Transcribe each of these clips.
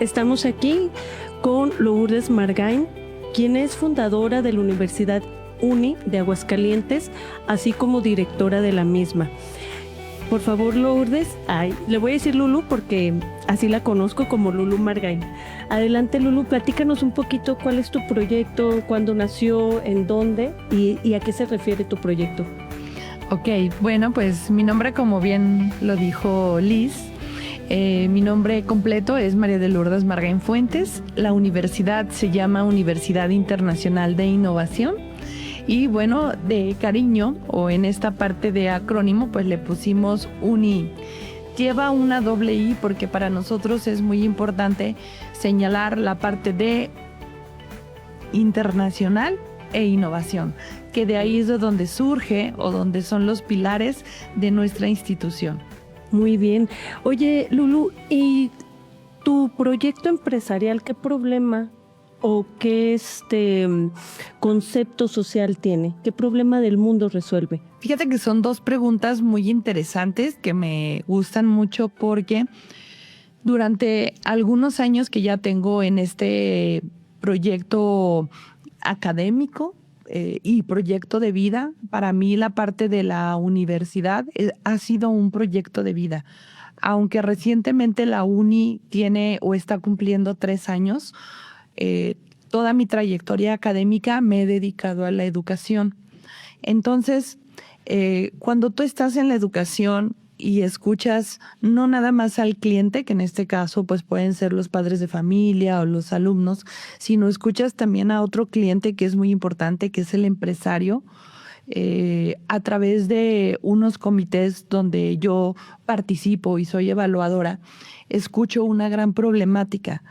Estamos aquí con Lourdes Margain, quien es fundadora de la Universidad UNI de Aguascalientes, así como directora de la misma. Por favor, Lourdes, le voy a decir Lulu porque así la conozco, como Lulu Margain. Adelante, Lulu, platícanos un poquito cuál es tu proyecto, cuándo nació, en dónde y a qué se refiere tu proyecto. Ok, bueno, pues mi nombre, como bien lo dijo Liz, mi nombre completo es María de Lourdes Margain Fuentes. La universidad se llama Universidad Internacional de Innovación. Y bueno, de cariño, o en esta parte de acrónimo, pues le pusimos UNI. Lleva una doble I porque para nosotros es muy importante señalar la parte de internacional e innovación, que de ahí es de donde surge o donde son los pilares de nuestra institución. Muy bien. Oye, Lulu, ¿y tu proyecto empresarial qué problema o qué concepto social tiene? ¿Qué problema del mundo resuelve? Fíjate que son dos preguntas muy interesantes que me gustan mucho porque durante algunos años que ya tengo en este proyecto académico y proyecto de vida, para mí la parte de la universidad ha sido un proyecto de vida. Aunque recientemente la UNI tiene o está cumpliendo 3 años, toda mi trayectoria académica me he dedicado a la educación. Entonces, cuando tú estás en la educación y escuchas no nada más al cliente, que en este caso pues pueden ser los padres de familia o los alumnos, sino escuchas también a otro cliente que es muy importante, que es el empresario, a través de unos comités donde yo participo y soy evaluadora, escucho una gran problemática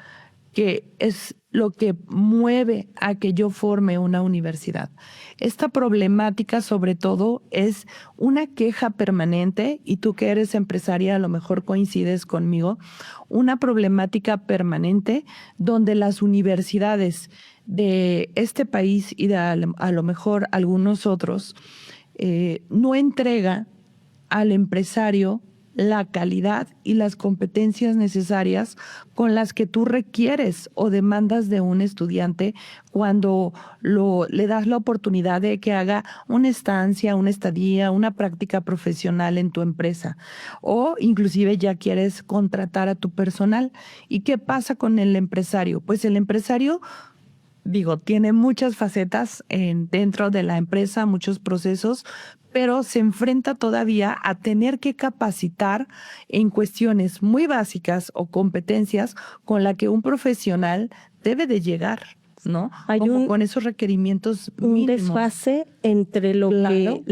que es lo que mueve a que yo forme una universidad. Esta problemática, sobre todo, es una queja permanente, y tú que eres empresaria a lo mejor coincides conmigo, una problemática permanente donde las universidades de este país y de a lo mejor algunos otros no entrega al empresario la calidad y las competencias necesarias con las que tú requieres o demandas de un estudiante cuando le das la oportunidad de que haga una estancia, una estadía, una práctica profesional en tu empresa, o inclusive ya quieres contratar a tu personal. ¿Y qué pasa con el empresario? Pues el empresario, tiene muchas facetas dentro de la empresa, muchos procesos, pero se enfrenta todavía a tener que capacitar en cuestiones muy básicas o competencias con la que un profesional debe de llegar, ¿no? Hay con esos requerimientos mínimos. Un desfase entre lo que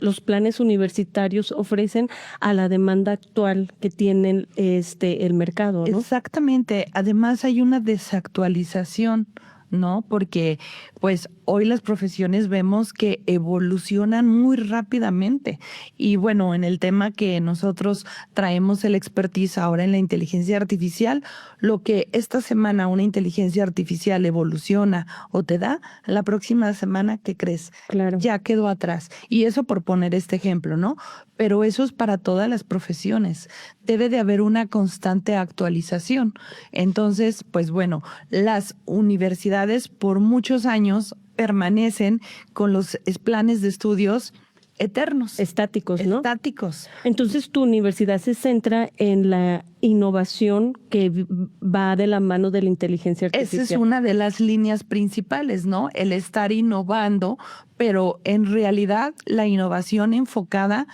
los planes universitarios ofrecen a la demanda actual que tiene el mercado, ¿no? Exactamente. Además hay una desactualización, ¿no? Porque pues hoy las profesiones vemos que evolucionan muy rápidamente. Y bueno, en el tema que nosotros traemos el expertise ahora en la inteligencia artificial, lo que esta semana una inteligencia artificial evoluciona o te da, la próxima semana, ¿qué crees? Claro. Ya quedó atrás. Y eso por poner este ejemplo, ¿no? Pero eso es para todas las profesiones. Debe de haber una constante actualización. Entonces, pues bueno, las universidades por muchos años permanecen con los planes de estudios eternos. Estáticos, ¿no? Estáticos. Entonces, tu universidad se centra en la innovación que va de la mano de la inteligencia artificial. Esa es una de las líneas principales, ¿no? El estar innovando, pero en realidad la innovación enfocada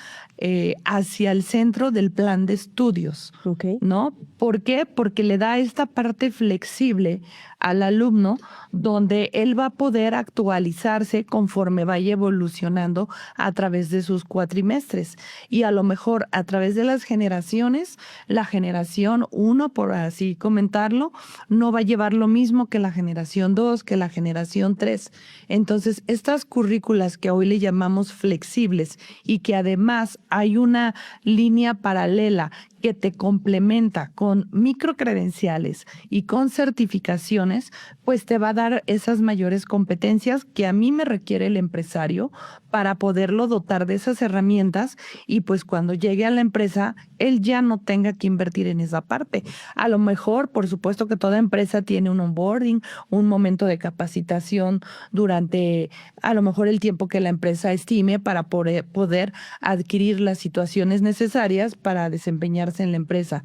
hacia el centro del plan de estudios, Okay. ¿no? ¿Por qué? Porque le da esta parte flexible al alumno donde él va a poder actualizarse conforme vaya evolucionando a través de sus cuatrimestres. Y a lo mejor a través de las generaciones, la generación 1, por así comentarlo, no va a llevar lo mismo que la generación 2, que la generación 3. Entonces, estas currículas que hoy le llamamos flexibles y que además hay una línea paralela que te complementa con microcredenciales y con certificaciones, pues te va a dar esas mayores competencias que a mí me requiere el empresario para poderlo dotar de esas herramientas y pues cuando llegue a la empresa, él ya no tenga que invertir en esa parte. A lo mejor, por supuesto que toda empresa tiene un onboarding, un momento de capacitación durante a lo mejor el tiempo que la empresa estime para poder adquirir las situaciones necesarias para desempeñarse en la empresa.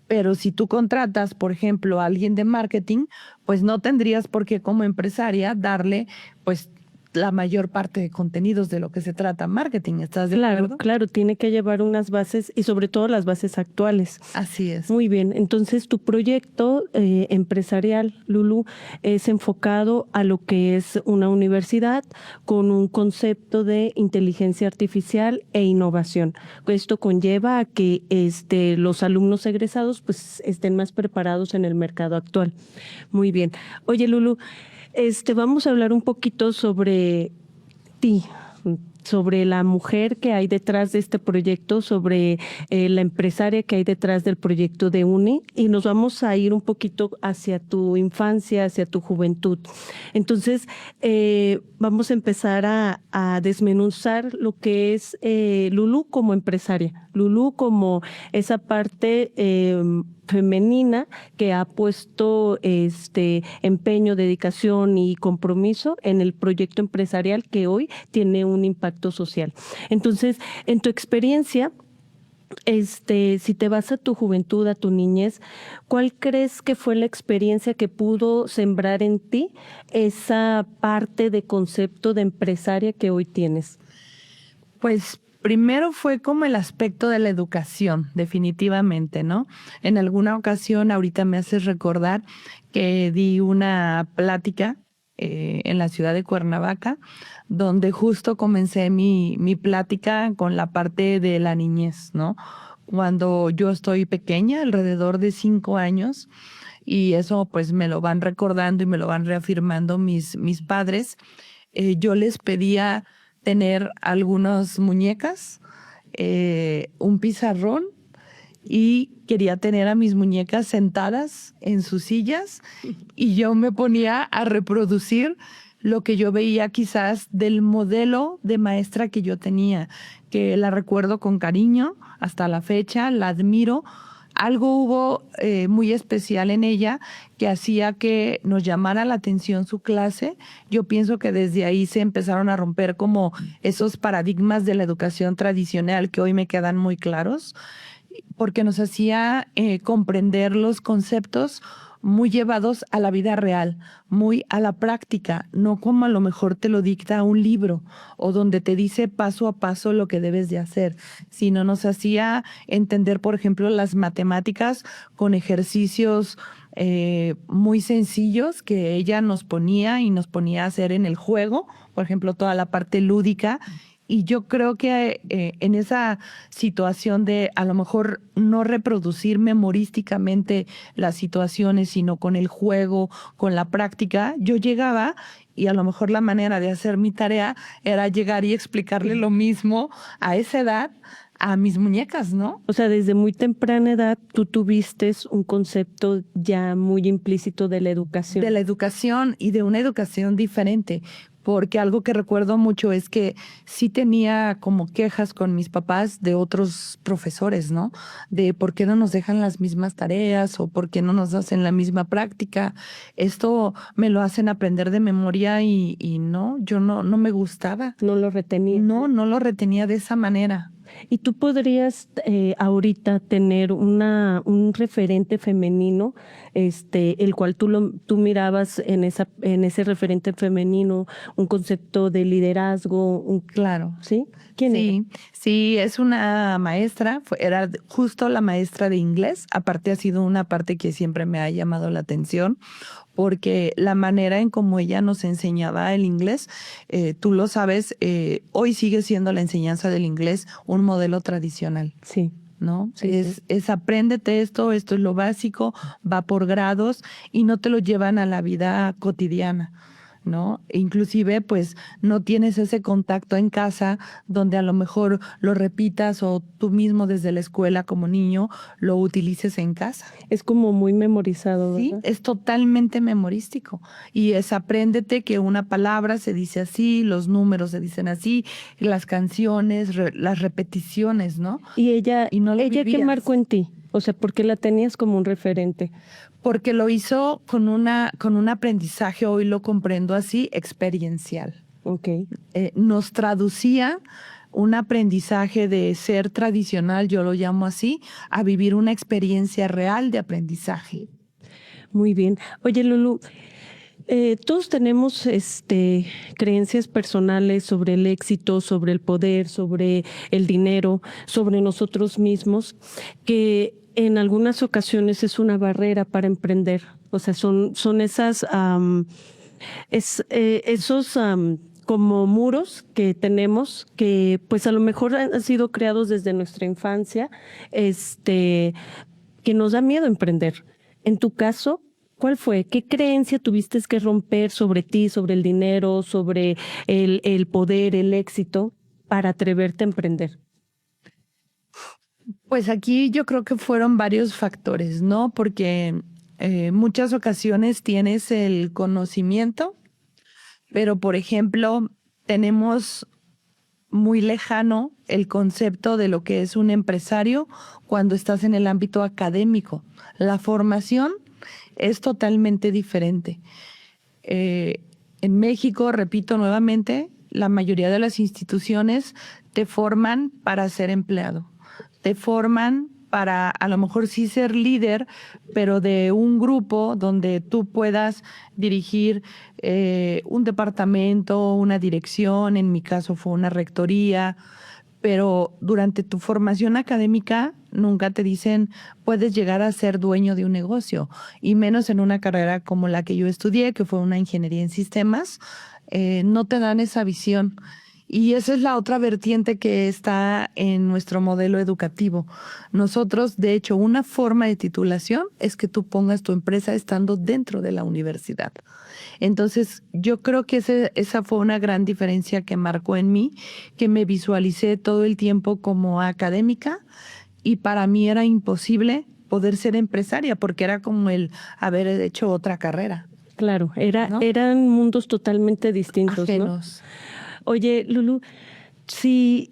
Pero si tú contratas, por ejemplo, a alguien de marketing, pues no tendrías por qué como empresaria darle pues la mayor parte de contenidos de lo que se trata marketing. ¿Estás de acuerdo? Claro, tiene que llevar unas bases y sobre todo las bases actuales. Así es. Muy bien, entonces tu proyecto empresarial, Lulu, es enfocado a lo que es una universidad con un concepto de inteligencia artificial e innovación. Esto conlleva a que los alumnos egresados pues estén más preparados en el mercado actual. Muy bien. Oye, Lulu, vamos a hablar un poquito sobre ti, sobre la mujer que hay detrás de este proyecto, sobre la empresaria que hay detrás del proyecto de UNI, y nos vamos a ir un poquito hacia tu infancia, hacia tu juventud. Entonces, vamos a empezar a desmenuzar lo que es Lulu como empresaria, Lulu como esa parte femenina que ha puesto empeño, dedicación y compromiso en el proyecto empresarial que hoy tiene un impacto social. Entonces, en tu experiencia, si te vas a tu juventud, a tu niñez, ¿cuál crees que fue la experiencia que pudo sembrar en ti esa parte de concepto de empresaria que hoy tienes? Pues primero fue como el aspecto de la educación, definitivamente, ¿no? En alguna ocasión, ahorita me haces recordar que di una plática en la ciudad de Cuernavaca, donde justo comencé mi plática con la parte de la niñez, ¿no? Cuando yo estoy pequeña, alrededor de 5 años, y eso pues me lo van recordando y me lo van reafirmando mis padres, yo les pedía tener algunas muñecas, un pizarrón y quería tener a mis muñecas sentadas en sus sillas y yo me ponía a reproducir lo que yo veía quizás del modelo de maestra que yo tenía, que la recuerdo con cariño hasta la fecha, la admiro. Algo hubo muy especial en ella que hacía que nos llamara la atención su clase. Yo pienso que desde ahí se empezaron a romper como esos paradigmas de la educación tradicional que hoy me quedan muy claros, porque nos hacía comprender los conceptos muy llevados a la vida real, muy a la práctica, no como a lo mejor te lo dicta un libro o donde te dice paso a paso lo que debes de hacer, sino nos hacía entender, por ejemplo, las matemáticas con ejercicios muy sencillos que ella nos ponía y nos ponía a hacer en el juego, por ejemplo, toda la parte lúdica. Y yo creo que en esa situación de a lo mejor no reproducir memorísticamente las situaciones, sino con el juego, con la práctica, yo llegaba y a lo mejor la manera de hacer mi tarea era llegar y explicarle lo mismo a esa edad a mis muñecas, ¿no? O sea, desde muy temprana edad tú tuviste un concepto ya muy implícito de la educación. De la educación y de una educación diferente. Porque algo que recuerdo mucho es que sí tenía como quejas con mis papás de otros profesores, ¿no? De por qué no nos dejan las mismas tareas o por qué no nos hacen la misma práctica. Esto me lo hacen aprender de memoria y no, yo no me gustaba. No lo retenía. No lo retenía de esa manera. ¿Y tú podrías ahorita tener un referente femenino, el cual tú mirabas en ese referente femenino un concepto de liderazgo? Claro. ¿Sí? ¿Quién era? Sí, es una maestra, era justo la maestra de inglés. Aparte ha sido una parte que siempre me ha llamado la atención, porque la manera en cómo ella nos enseñaba el inglés, tú lo sabes, hoy sigue siendo la enseñanza del inglés un modelo tradicional. Sí. ¿No? Sí, es apréndete esto es lo básico, va por grados y no te lo llevan a la vida cotidiana. ¿no? E inclusive, pues, no tienes ese contacto en casa donde a lo mejor lo repitas o tú mismo desde la escuela como niño lo utilices en casa. Es como muy memorizado, Sí, ¿verdad? es totalmente memorístico. Y es apréndete que una palabra se dice así, los números se dicen así, las canciones, las repeticiones, ¿no? Y ella, Y no lo ¿ella qué vivías. marcó en ti? O sea, ¿por qué la tenías como un referente? Porque lo hizo con un aprendizaje, hoy lo comprendo así, experiencial. Ok. Nos traducía un aprendizaje de ser tradicional, yo lo llamo así, a vivir una experiencia real de aprendizaje. Muy bien. Oye, Lulu, todos tenemos creencias personales sobre el éxito, sobre el poder, sobre el dinero, sobre nosotros mismos, que en algunas ocasiones es una barrera para emprender. O sea, son esas, esos como muros que tenemos que pues a lo mejor han sido creados desde nuestra infancia, que nos da miedo emprender. En tu caso, ¿cuál fue? ¿Qué creencia tuviste que romper sobre ti, sobre el dinero, sobre el poder, el éxito, para atreverte a emprender? Pues aquí yo creo que fueron varios factores, ¿no? Porque muchas ocasiones tienes el conocimiento, pero por ejemplo, tenemos muy lejano el concepto de lo que es un empresario cuando estás en el ámbito académico. La formación es totalmente diferente. En México, repito nuevamente, la mayoría de las instituciones te forman para ser empleado. Te forman para a lo mejor sí ser líder, pero de un grupo donde tú puedas dirigir un departamento, una dirección, en mi caso fue una rectoría, pero durante tu formación académica nunca te dicen puedes llegar a ser dueño de un negocio, y menos en una carrera como la que yo estudié, que fue una ingeniería en sistemas, no te dan esa visión. Y esa es la otra vertiente que está en nuestro modelo educativo. Nosotros, de hecho, una forma de titulación es que tú pongas tu empresa estando dentro de la universidad. Entonces, yo creo que esa fue una gran diferencia que marcó en mí, que me visualicé todo el tiempo como académica y para mí era imposible poder ser empresaria porque era como el haber hecho otra carrera. Claro, ¿No? eran mundos totalmente distintos, Ajenos. ¿no? Oye, Lulu, si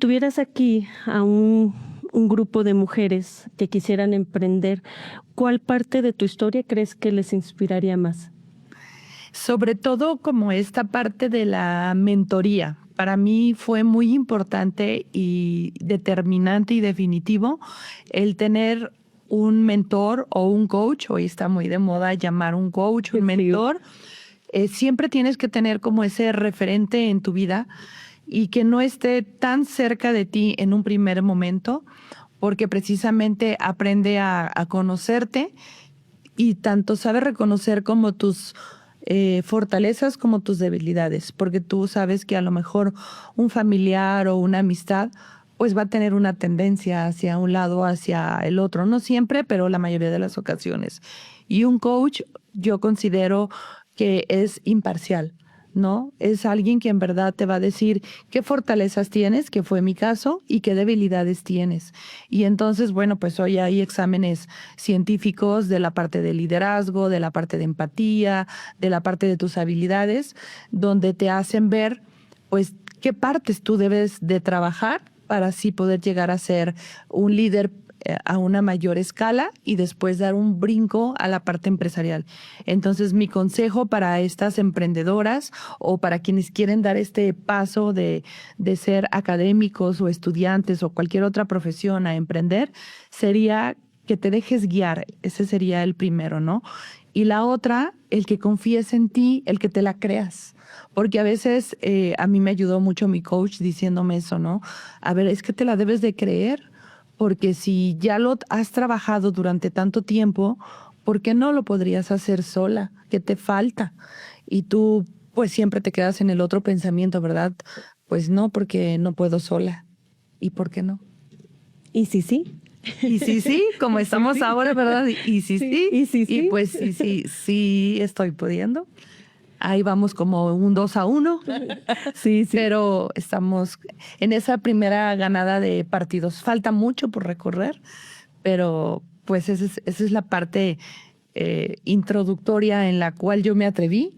tuvieras aquí a un grupo de mujeres que quisieran emprender, ¿cuál parte de tu historia crees que les inspiraría más? Sobre todo como esta parte de la mentoría. Para mí fue muy importante y determinante y definitivo el tener un mentor o un coach. Hoy está muy de moda llamar un coach, un mentor. Siempre tienes que tener como ese referente en tu vida y que no esté tan cerca de ti en un primer momento, porque precisamente aprende a conocerte y tanto sabe reconocer como tus fortalezas como tus debilidades, porque tú sabes que a lo mejor un familiar o una amistad pues va a tener una tendencia hacia un lado o hacia el otro, no siempre, pero la mayoría de las ocasiones. Y un coach yo considero que es imparcial, ¿no? Es alguien que en verdad te va a decir qué fortalezas tienes, que fue mi caso, y qué debilidades tienes. Y entonces, bueno, pues hoy hay exámenes científicos de la parte de liderazgo, de la parte de empatía, de la parte de tus habilidades, donde te hacen ver, pues, qué partes tú debes de trabajar para así poder llegar a ser un líder a una mayor escala y después dar un brinco a la parte empresarial. Entonces, mi consejo para estas emprendedoras o para quienes quieren dar este paso de ser académicos o estudiantes o cualquier otra profesión a emprender sería que te dejes guiar. Ese sería el primero, ¿no? Y la otra, el que confíes en ti, el que te la creas. Porque a veces a mí me ayudó mucho mi coach diciéndome eso, ¿no? A ver, es que te la debes de creer, porque si ya lo has trabajado durante tanto tiempo, ¿por qué no lo podrías hacer sola? ¿Qué te falta? Y tú pues siempre te quedas en el otro pensamiento, ¿verdad? Pues no, porque no puedo sola. ¿Y por qué no? ¿Y sí? Y sí, como estamos sí. ahora, ¿verdad? Y sí. Y sí. Y pues sí estoy pudiendo. Ahí vamos como un 2-1. Sí, sí. Pero estamos en esa primera ganada de partidos. Falta mucho por recorrer, pero pues esa es la parte introductoria en la cual yo me atreví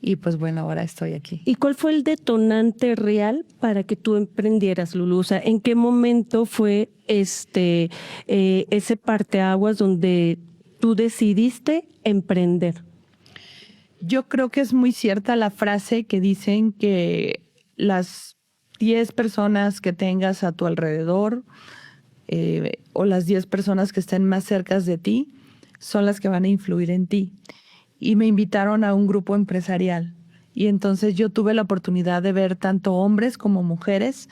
y pues bueno, ahora estoy aquí. ¿Y cuál fue el detonante real para que tú emprendieras, Lulú? O sea, ¿en qué momento fue ese parteaguas donde tú decidiste emprender? Yo creo que es muy cierta la frase que dicen que las 10 personas que tengas a tu alrededor o las 10 personas que estén más cerca de ti son las que van a influir en ti. Y me invitaron a un grupo empresarial. Y entonces yo tuve la oportunidad de ver tanto hombres como mujeres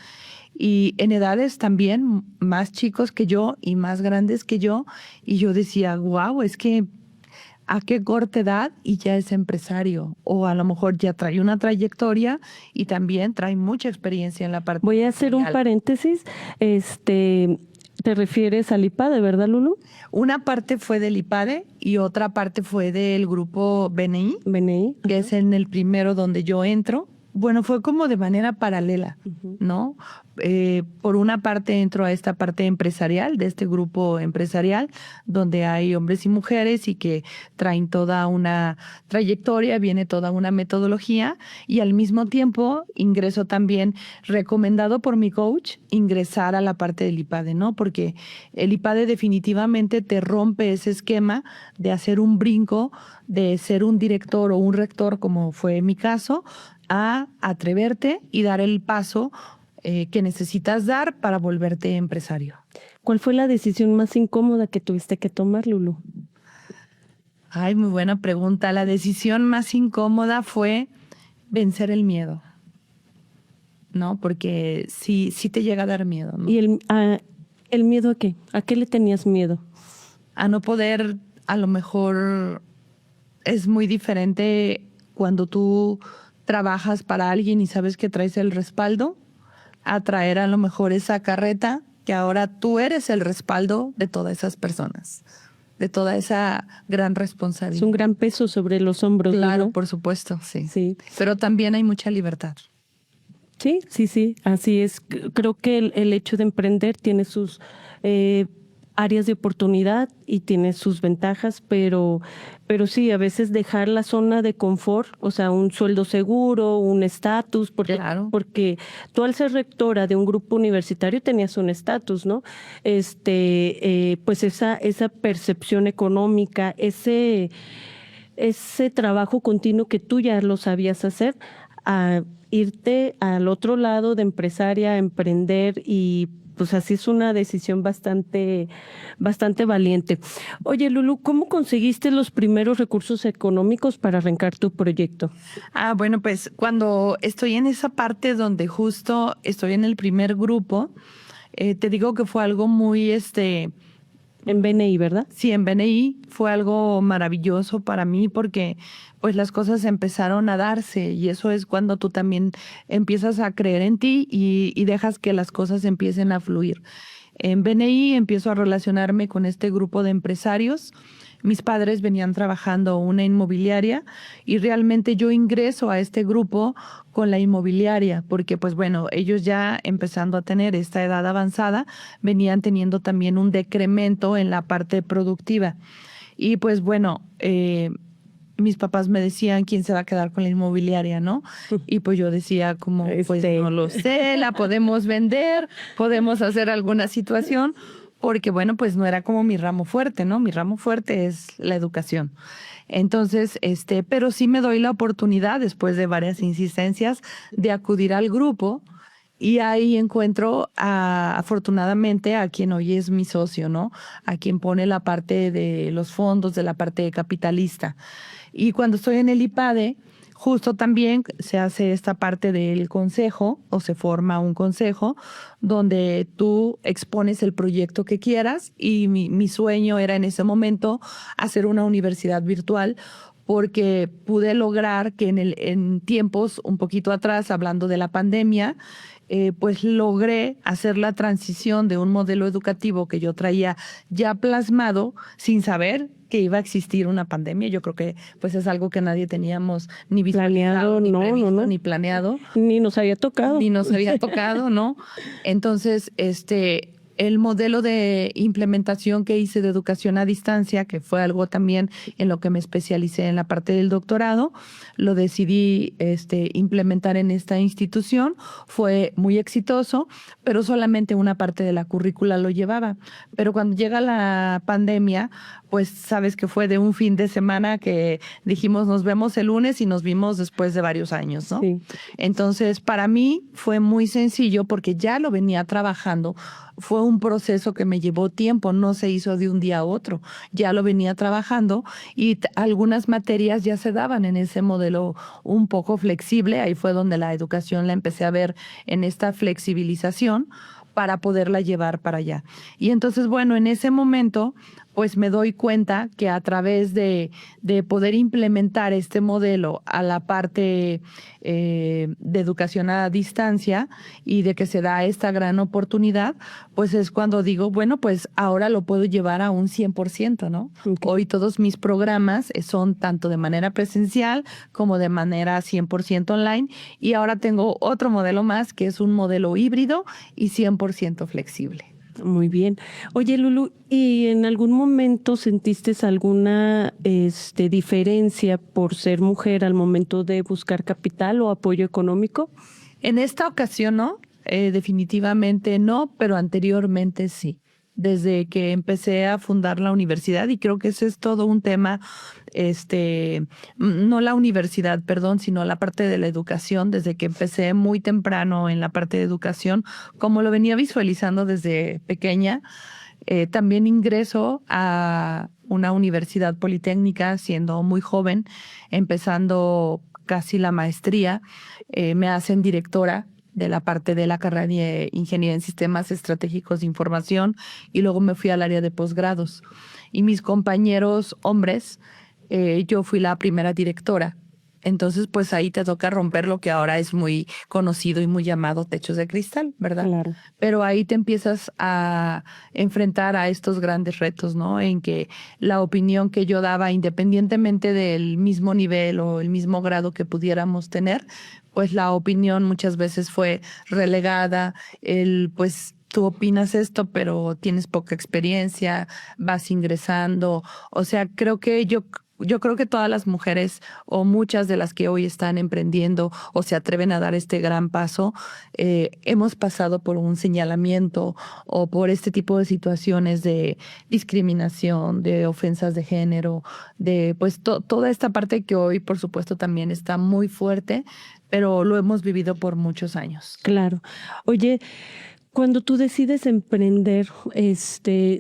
y en edades también más chicos que yo y más grandes que yo. Y yo decía, wow, es que a qué corta edad y ya es empresario. O a lo mejor ya trae una trayectoria y también trae mucha experiencia en la parte. Voy a hacer un paréntesis. ¿Te refieres al IPADE, verdad, Lulú? Una parte fue del IPADE y otra parte fue del grupo BNI, BNI. que es en el primero donde yo entro. Bueno, fue como de manera paralela, ¿no? Por una parte entro a esta parte empresarial, de este grupo empresarial, donde hay hombres y mujeres y que traen toda una trayectoria, viene toda una metodología y al mismo tiempo ingreso también, recomendado por mi coach, ingresar a la parte del IPADE, ¿no? Porque el IPADE definitivamente te rompe ese esquema de hacer un brinco, de ser un director o un rector, como fue mi caso, a atreverte y dar el paso que necesitas dar para volverte empresario. ¿Cuál fue la decisión más incómoda que tuviste que tomar, Lulú? Ay, muy buena pregunta. La decisión más incómoda fue vencer el miedo, ¿no? Porque sí te llega a dar miedo, ¿no? ¿Y el miedo a qué? ¿A qué le tenías miedo? A no poder, a lo mejor es muy diferente cuando tú trabajas para alguien y sabes que traes el respaldo, a traer a lo mejor esa carreta que ahora tú eres el respaldo de todas esas personas, de toda esa gran responsabilidad. Es un gran peso sobre los hombros. Claro, ¿no? por supuesto, sí. Sí. Pero también hay mucha libertad. Sí, así es. Creo que el hecho de emprender tiene sus áreas de oportunidad y tiene sus ventajas, pero sí, a veces dejar la zona de confort, o sea, un sueldo seguro, un estatus, porque tú al ser rectora de un grupo universitario tenías un estatus, ¿no? Pues esa percepción económica, ese trabajo continuo que tú ya lo sabías hacer, a irte al otro lado de empresaria, a emprender y pues así es una decisión bastante valiente. Oye, Lulú, ¿cómo conseguiste los primeros recursos económicos para arrancar tu proyecto? Bueno, pues cuando estoy en esa parte donde justo estoy en el primer grupo, te digo que fue algo muy En BNI, ¿verdad? Sí, en BNI fue algo maravilloso para mí porque pues las cosas empezaron a darse y eso es cuando tú también empiezas a creer en ti y dejas que las cosas empiecen a fluir. En BNI empiezo a relacionarme con este grupo de empresarios. Mis padres venían trabajando una inmobiliaria y realmente yo ingreso a este grupo con la inmobiliaria porque pues bueno, ellos ya empezando a tener esta edad avanzada venían teniendo también un decremento en la parte productiva. Y pues bueno, mis papás me decían quién se va a quedar con la inmobiliaria, ¿no? Y pues yo decía como, pues no lo sé, la podemos vender, podemos hacer alguna situación, porque bueno, pues no era como mi ramo fuerte, ¿no? Mi ramo fuerte es la educación. Entonces, pero sí me doy la oportunidad, después de varias insistencias, de acudir al grupo. Y ahí encuentro afortunadamente a quien hoy es mi socio, ¿no? A quien pone la parte de los fondos, de la parte capitalista. Y cuando estoy en el IPADE, justo también se hace esta parte del consejo o se forma un consejo donde tú expones el proyecto que quieras y mi sueño era en ese momento hacer una universidad virtual porque pude lograr que en tiempos un poquito atrás, hablando de la pandemia, pues logré hacer la transición de un modelo educativo que yo traía ya plasmado sin saber que iba a existir una pandemia. Yo creo que pues es algo que nadie teníamos ni visualizado, Planeado, ni no, previsto, no, no. ni planeado. Ni nos había tocado. Ni nos había tocado, ¿no? Entonces, el modelo de implementación que hice de educación a distancia, que fue algo también en lo que me especialicé en la parte del doctorado, lo decidí implementar en esta institución. Fue muy exitoso, pero solamente una parte de la currícula lo llevaba. Pero cuando llega la pandemia, pues sabes que fue de un fin de semana que dijimos nos vemos el lunes y nos vimos después de varios años, ¿no? Sí. Entonces, para mí fue muy sencillo porque ya lo venía trabajando. Fue un proceso que me llevó tiempo, no se hizo de un día a otro. Ya lo venía trabajando y algunas materias ya se daban en ese modelo un poco flexible. Ahí fue donde la educación la empecé a ver en esta flexibilización para poderla llevar para allá. Y entonces, bueno, en ese momento, pues me doy cuenta que a través de poder implementar este modelo a la parte de educación a distancia y de que se da esta gran oportunidad, pues es cuando digo, bueno, pues ahora lo puedo llevar a un 100%, ¿no? Okay. Hoy todos mis programas son tanto de manera presencial como de manera 100% online, y ahora tengo otro modelo más que es un modelo híbrido y 100% flexible. Muy bien. Oye, Lulu, ¿y en algún momento sentiste alguna diferencia por ser mujer al momento de buscar capital o apoyo económico? En esta ocasión no, definitivamente no, pero anteriormente sí. Desde que empecé a fundar la universidad, y creo que ese es todo un tema, no la universidad, perdón, sino la parte de la educación, desde que empecé muy temprano en la parte de educación, como lo venía visualizando desde pequeña. También ingreso a una universidad politécnica siendo muy joven, empezando casi la maestría. Me hacen directora de la parte de la carrera de Ingeniería en Sistemas Estratégicos de Información, y luego me fui al área de posgrados. Y mis compañeros hombres, yo fui la primera directora. Entonces, pues ahí te toca romper lo que ahora es muy conocido y muy llamado techos de cristal, ¿verdad? Claro. Pero ahí te empiezas a enfrentar a estos grandes retos, ¿no? En que la opinión que yo daba, independientemente del mismo nivel o el mismo grado que pudiéramos tener, pues la opinión muchas veces fue relegada, pues tú opinas esto, pero tienes poca experiencia, vas ingresando. O sea, creo que yo creo que todas las mujeres, o muchas de las que hoy están emprendiendo o se atreven a dar este gran paso, hemos pasado por un señalamiento o por este tipo de situaciones de discriminación, de ofensas de género, de pues toda esta parte que hoy, por supuesto, también está muy fuerte, pero lo hemos vivido por muchos años. Claro. Oye, cuando tú decides emprender,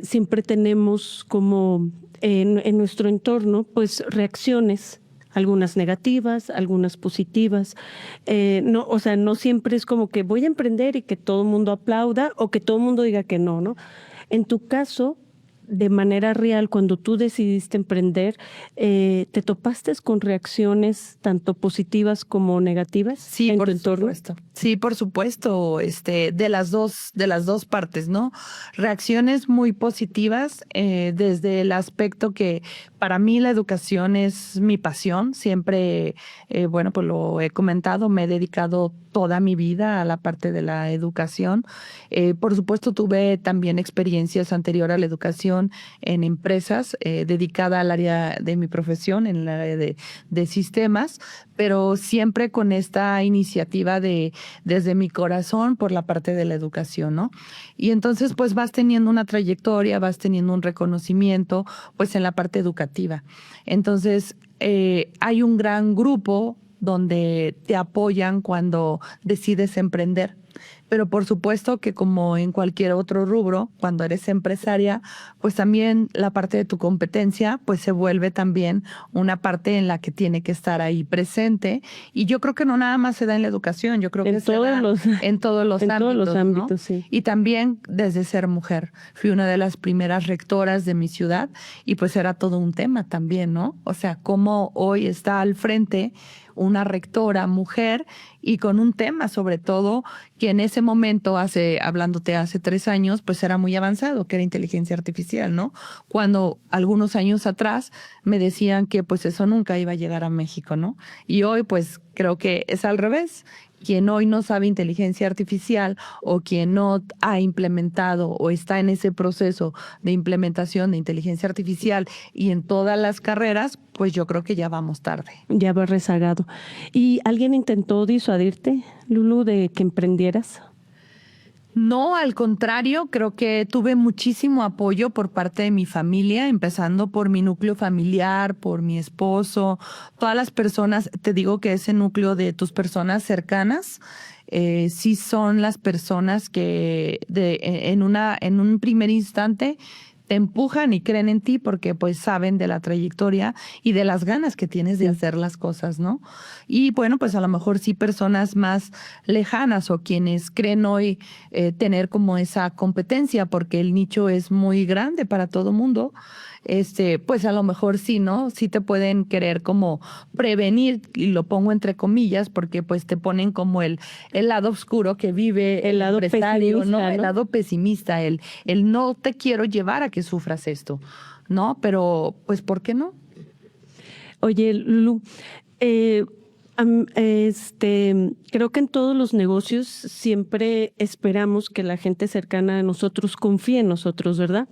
siempre tenemos como en nuestro entorno, pues reacciones, algunas negativas, algunas positivas. No, o sea, no siempre es como que voy a emprender y que todo el mundo aplauda o que todo el mundo diga que no, ¿no? En tu caso, de manera real, cuando tú decidiste emprender, ¿te topaste con reacciones tanto positivas como negativas Sí, en por tu entorno? supuesto. Sí, por supuesto, de las dos partes, ¿no? Reacciones muy positivas, desde el aspecto que para mí la educación es mi pasión. Siempre, bueno, pues lo he comentado, me he dedicado toda mi vida a la parte de la educación. Por supuesto, tuve también experiencias anteriores a la educación en empresas, dedicada al área de mi profesión, en el área de sistemas, pero siempre con esta iniciativa desde mi corazón por la parte de la educación, ¿no? Y entonces pues vas teniendo una trayectoria, vas teniendo un reconocimiento pues en la parte educativa. Entonces hay un gran grupo donde te apoyan cuando decides emprender. Pero por supuesto que como en cualquier otro rubro, cuando eres empresaria, pues también la parte de tu competencia pues se vuelve también una parte en la que tiene que estar ahí presente. Y yo creo que no nada más se da en la educación, yo creo que se da en todos los ámbitos, ¿no? Sí. Y también desde ser mujer. Fui una de las primeras rectoras de mi ciudad y pues era todo un tema también, ¿no? O sea, cómo hoy está al frente una rectora mujer y con un tema sobre todo que en ese momento, hablándote hace 3 años, pues era muy avanzado, que era inteligencia artificial, ¿no? Cuando algunos años atrás me decían que pues eso nunca iba a llegar a México, ¿no? Y hoy pues creo que es al revés. Quien hoy no sabe inteligencia artificial o quien no ha implementado o está en ese proceso de implementación de inteligencia artificial y en todas las carreras, pues yo creo que ya vamos tarde. Ya va rezagado. ¿Y alguien intentó disuadirte, Lulu, de que emprendieras? No, al contrario, creo que tuve muchísimo apoyo por parte de mi familia, empezando por mi núcleo familiar, por mi esposo, todas las personas, te digo que ese núcleo de tus personas cercanas, sí son las personas que en un primer instante te empujan y creen en ti porque pues saben de la trayectoria y de las ganas que tienes de hacer las cosas, ¿no? Y bueno, pues a lo mejor sí personas más lejanas o quienes creen hoy tener como esa competencia porque el nicho es muy grande para todo mundo, pues a lo mejor sí, ¿no? Sí te pueden querer como prevenir, y lo pongo entre comillas, porque pues te ponen como el lado oscuro que vive El lado empresario, pesimista, ¿no? El ¿no? lado pesimista, el no te quiero llevar a que sufras esto, ¿no? Pero, pues, ¿por qué no? Oye, Lulu, creo que en todos los negocios siempre esperamos que la gente cercana a nosotros confíe en nosotros, ¿verdad?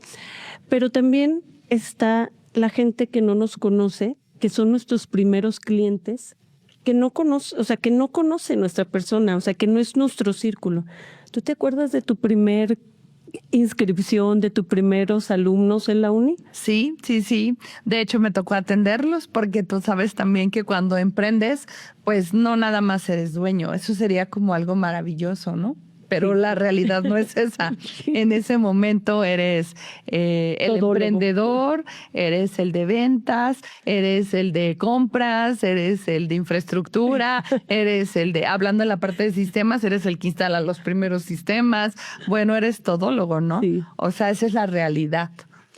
Pero también está la gente que no nos conoce, que son nuestros primeros clientes, que no conoce, o sea, que no conoce nuestra persona, o sea, que no es nuestro círculo. ¿Tú te acuerdas de tu primer inscripción, de tus primeros alumnos en la uni? Sí, sí, sí. De hecho, me tocó atenderlos porque tú sabes también que cuando emprendes, pues no nada más eres dueño. Eso sería como algo maravilloso, ¿no? Pero la realidad no es esa. En ese momento eres el Todólogo. emprendedor, eres el de ventas, eres el de compras, eres el de infraestructura, eres el de, hablando en la parte de sistemas, eres el que instala los primeros sistemas. Bueno, eres todólogo, ¿no? Sí. O sea, esa es la realidad.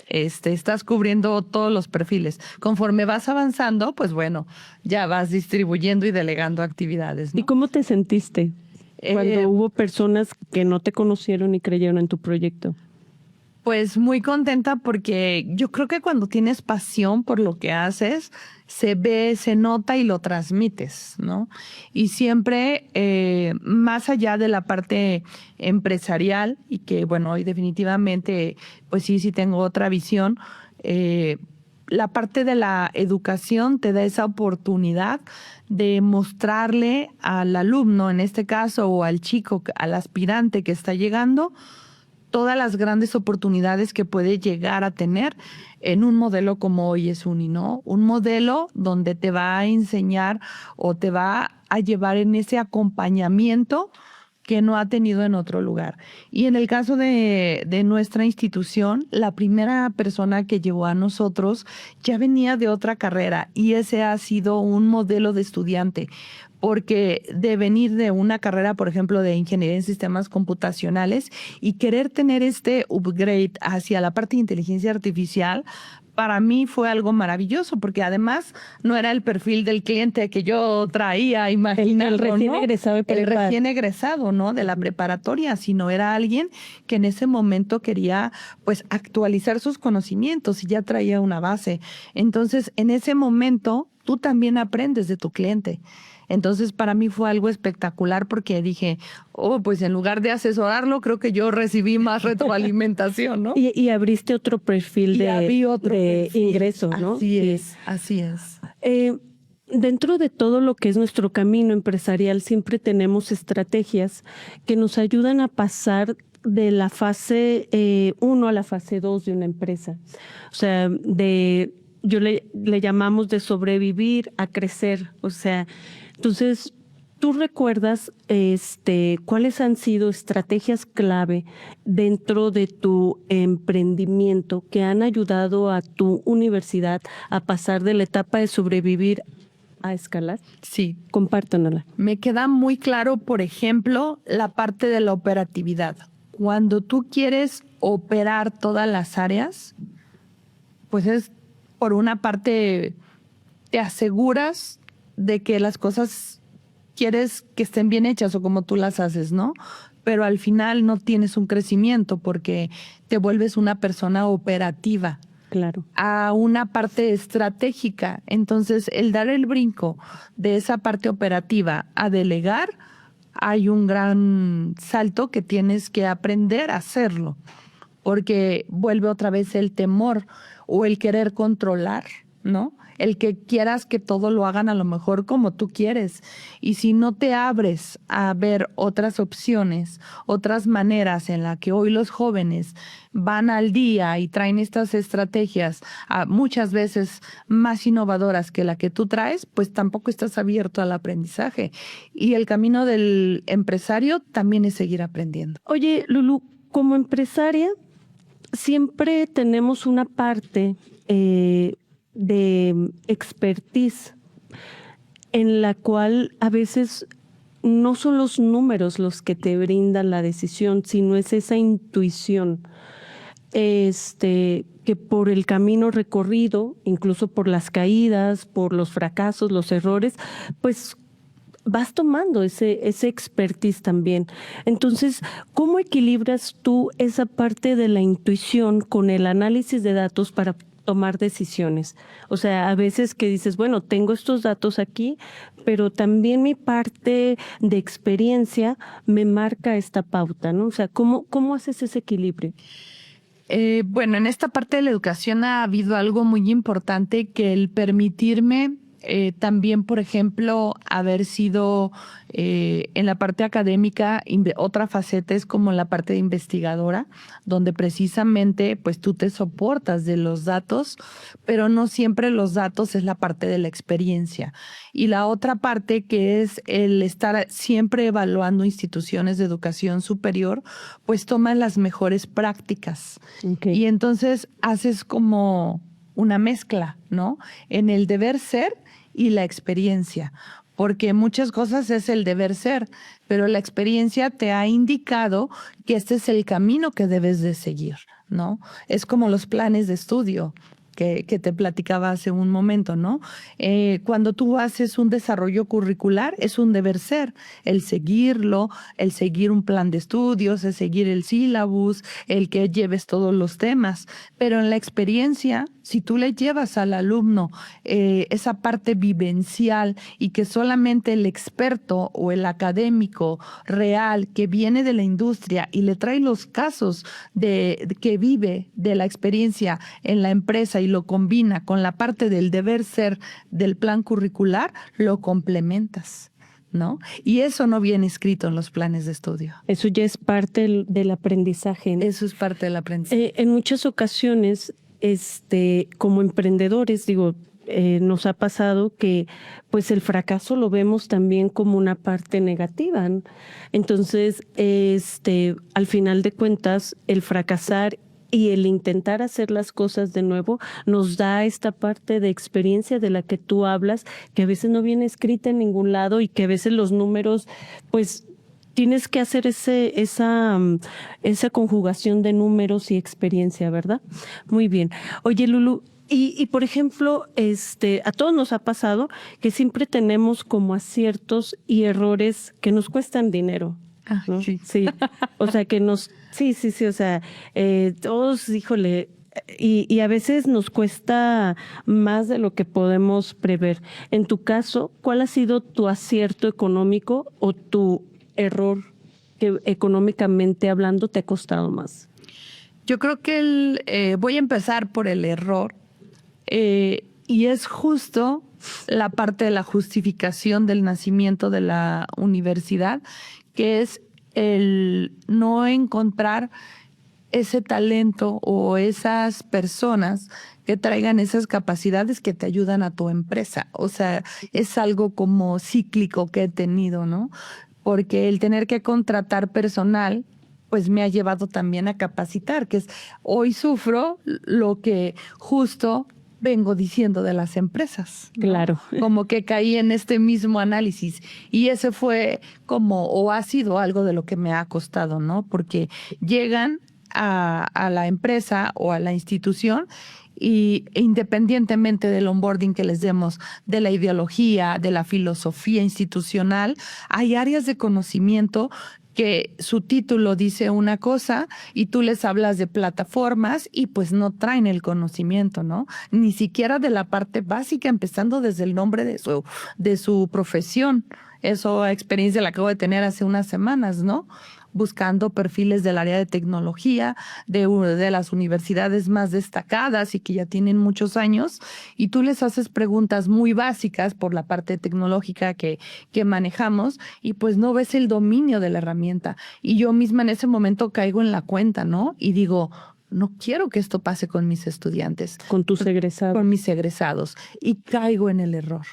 Estás cubriendo todos los perfiles. Conforme vas avanzando, pues bueno, ya vas distribuyendo y delegando actividades, ¿no? ¿Y cómo te sentiste cuando Eh, hubo personas que no te conocieron y creyeron en tu proyecto? Pues muy contenta porque yo creo que cuando tienes pasión por lo que haces, se ve, se nota y lo transmites, ¿no? Y siempre, más allá de la parte empresarial, y que bueno, hoy definitivamente, pues sí tengo otra visión, la parte de la educación te da esa oportunidad de mostrarle al alumno, en este caso, o al chico, al aspirante que está llegando, todas las grandes oportunidades que puede llegar a tener en un modelo como hoy es Uni, ¿no? Un modelo donde te va a enseñar o te va a llevar en ese acompañamiento que no ha tenido en otro lugar. Y en el caso de nuestra institución, la primera persona que llegó a nosotros ya venía de otra carrera y ese ha sido un modelo de estudiante. Porque de venir de una carrera, por ejemplo, de ingeniería en sistemas computacionales y querer tener este upgrade hacia la parte de inteligencia artificial, para mí fue algo maravilloso, porque además no era el perfil del cliente que yo traía imaginado, El recién ¿no? egresado de El prepa. recién egresado, ¿no? De la preparatoria, sino era alguien que en ese momento quería, pues, actualizar sus conocimientos y ya traía una base. Entonces, en ese momento, tú también aprendes de tu cliente. Entonces, para mí fue algo espectacular porque dije, oh, pues en lugar de asesorarlo, creo que yo recibí más retroalimentación, ¿no? Y abriste otro perfil Y abrí otro de perfil. ingreso, ¿no? Así es, así es. Dentro de todo lo que es nuestro camino empresarial, siempre tenemos estrategias que nos ayudan a pasar de la fase 1 a la fase 2 de una empresa. O sea, yo le llamamos de sobrevivir a crecer. O sea, entonces, ¿tú recuerdas cuáles han sido estrategias clave dentro de tu emprendimiento que han ayudado a tu universidad a pasar de la etapa de sobrevivir a escalar? Sí. Compártanosla. Me queda muy claro, por ejemplo, la parte de la operatividad. Cuando tú quieres operar todas las áreas, pues es, por una parte, te aseguras de que las cosas quieres que estén bien hechas o como tú las haces, ¿no? Pero al final no tienes un crecimiento porque te vuelves una persona operativa. Claro. A una parte estratégica. Entonces, el dar el brinco de esa parte operativa a delegar, hay un gran salto que tienes que aprender a hacerlo, porque vuelve otra vez el temor o el querer controlar, ¿no? El que quieras que todo lo hagan a lo mejor como tú quieres. Y si no te abres a ver otras opciones, otras maneras en las que hoy los jóvenes van al día y traen estas estrategias muchas veces más innovadoras que la que tú traes, pues tampoco estás abierto al aprendizaje. Y el camino del empresario también es seguir aprendiendo. Oye, Lulú, como empresaria, siempre tenemos una parte de expertise en la cual a veces no son los números los que te brindan la decisión, sino es esa intuición, que por el camino recorrido, incluso por las caídas, por los fracasos, los errores, pues vas tomando ese expertise también. Entonces, ¿cómo equilibras tú esa parte de la intuición con el análisis de datos para tomar decisiones? O sea, a veces que dices, bueno, tengo estos datos aquí, pero también mi parte de experiencia me marca esta pauta, ¿no? O sea, ¿cómo haces ese equilibrio? Bueno, en esta parte de la educación ha habido algo muy importante, que el permitirme también, por ejemplo, haber sido en la parte académica, otra faceta es como la parte de investigadora, donde precisamente pues tú te soportas de los datos, pero no siempre los datos es la parte de la experiencia. Y la otra parte, que es el estar siempre evaluando instituciones de educación superior, pues toman las mejores prácticas. Okay. Y entonces haces como una mezcla, ¿no? En el deber ser y la experiencia, porque muchas cosas es el deber ser, pero la experiencia te ha indicado que este es el camino que debes de seguir, ¿no? Es como los planes de estudio que te platicaba hace un momento, ¿no? Cuando tú haces un desarrollo curricular, es un deber ser, el seguirlo, el seguir un plan de estudios, el seguir el sílabus, el que lleves todos los temas. Pero en la experiencia, si tú le llevas al alumno esa parte vivencial y que solamente el experto o el académico real que viene de la industria y le trae los casos que vive de la experiencia en la empresa y lo combina con la parte del deber ser del plan curricular, lo complementas, ¿no? Y eso no viene escrito en los planes de estudio. Eso ya es parte del aprendizaje, ¿no? Eso es parte del aprendizaje. En muchas ocasiones, como emprendedores, nos ha pasado que pues el fracaso lo vemos también como una parte negativa, ¿no? Entonces, al final de cuentas, el fracasar y el intentar hacer las cosas de nuevo nos da esta parte de experiencia de la que tú hablas, que a veces no viene escrita en ningún lado y que a veces los números, pues tienes que hacer esa conjugación de números y experiencia, ¿verdad? Muy bien. Oye, Lulú, y por ejemplo, a todos nos ha pasado que siempre tenemos como aciertos y errores que nos cuestan dinero, ¿no? Sí. Sí. O sea, sí, o sea, todos, híjole, y a veces nos cuesta más de lo que podemos prever. En tu caso, ¿cuál ha sido tu acierto económico o tu error que económicamente hablando te ha costado más? Yo creo que voy a empezar por el error, y es justo la parte de la justificación del nacimiento de la universidad, que es el no encontrar ese talento o esas personas que traigan esas capacidades que te ayudan a tu empresa. O sea, es algo como cíclico que he tenido, ¿no? Porque el tener que contratar personal pues me ha llevado también a capacitar, que es hoy sufro lo que justo vengo diciendo de las empresas, ¿no? Claro. Como que caí en este mismo análisis y ese fue como, o ha sido algo de lo que me ha costado, ¿no? Porque llegan a la empresa o a la institución y independientemente del onboarding que les demos, de la ideología, de la filosofía institucional, hay áreas de conocimiento que su título dice una cosa y tú les hablas de plataformas y pues no traen el conocimiento, ¿no? Ni siquiera de la parte básica, empezando desde el nombre de su profesión. Esa experiencia la acabo de tener hace unas semanas, ¿no? Buscando perfiles del área de tecnología, de las universidades más destacadas y que ya tienen muchos años, y tú les haces preguntas muy básicas por la parte tecnológica que manejamos, y pues no ves el dominio de la herramienta. Y yo misma en ese momento caigo en la cuenta, ¿no? Y digo, no quiero que esto pase con mis estudiantes. Con tus egresados. Con mis egresados. Y caigo en el error.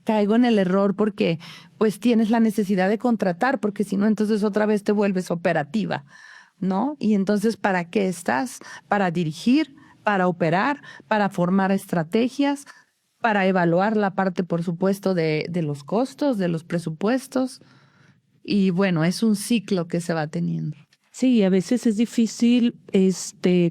Caigo en el error porque pues tienes la necesidad de contratar, porque si no, entonces otra vez te vuelves operativa, ¿no? Y entonces, ¿para qué estás? Para dirigir, para operar, para formar estrategias, para evaluar la parte, por supuesto, de los costos, de los presupuestos. Y bueno, es un ciclo que se va teniendo. Sí, a veces es difícil,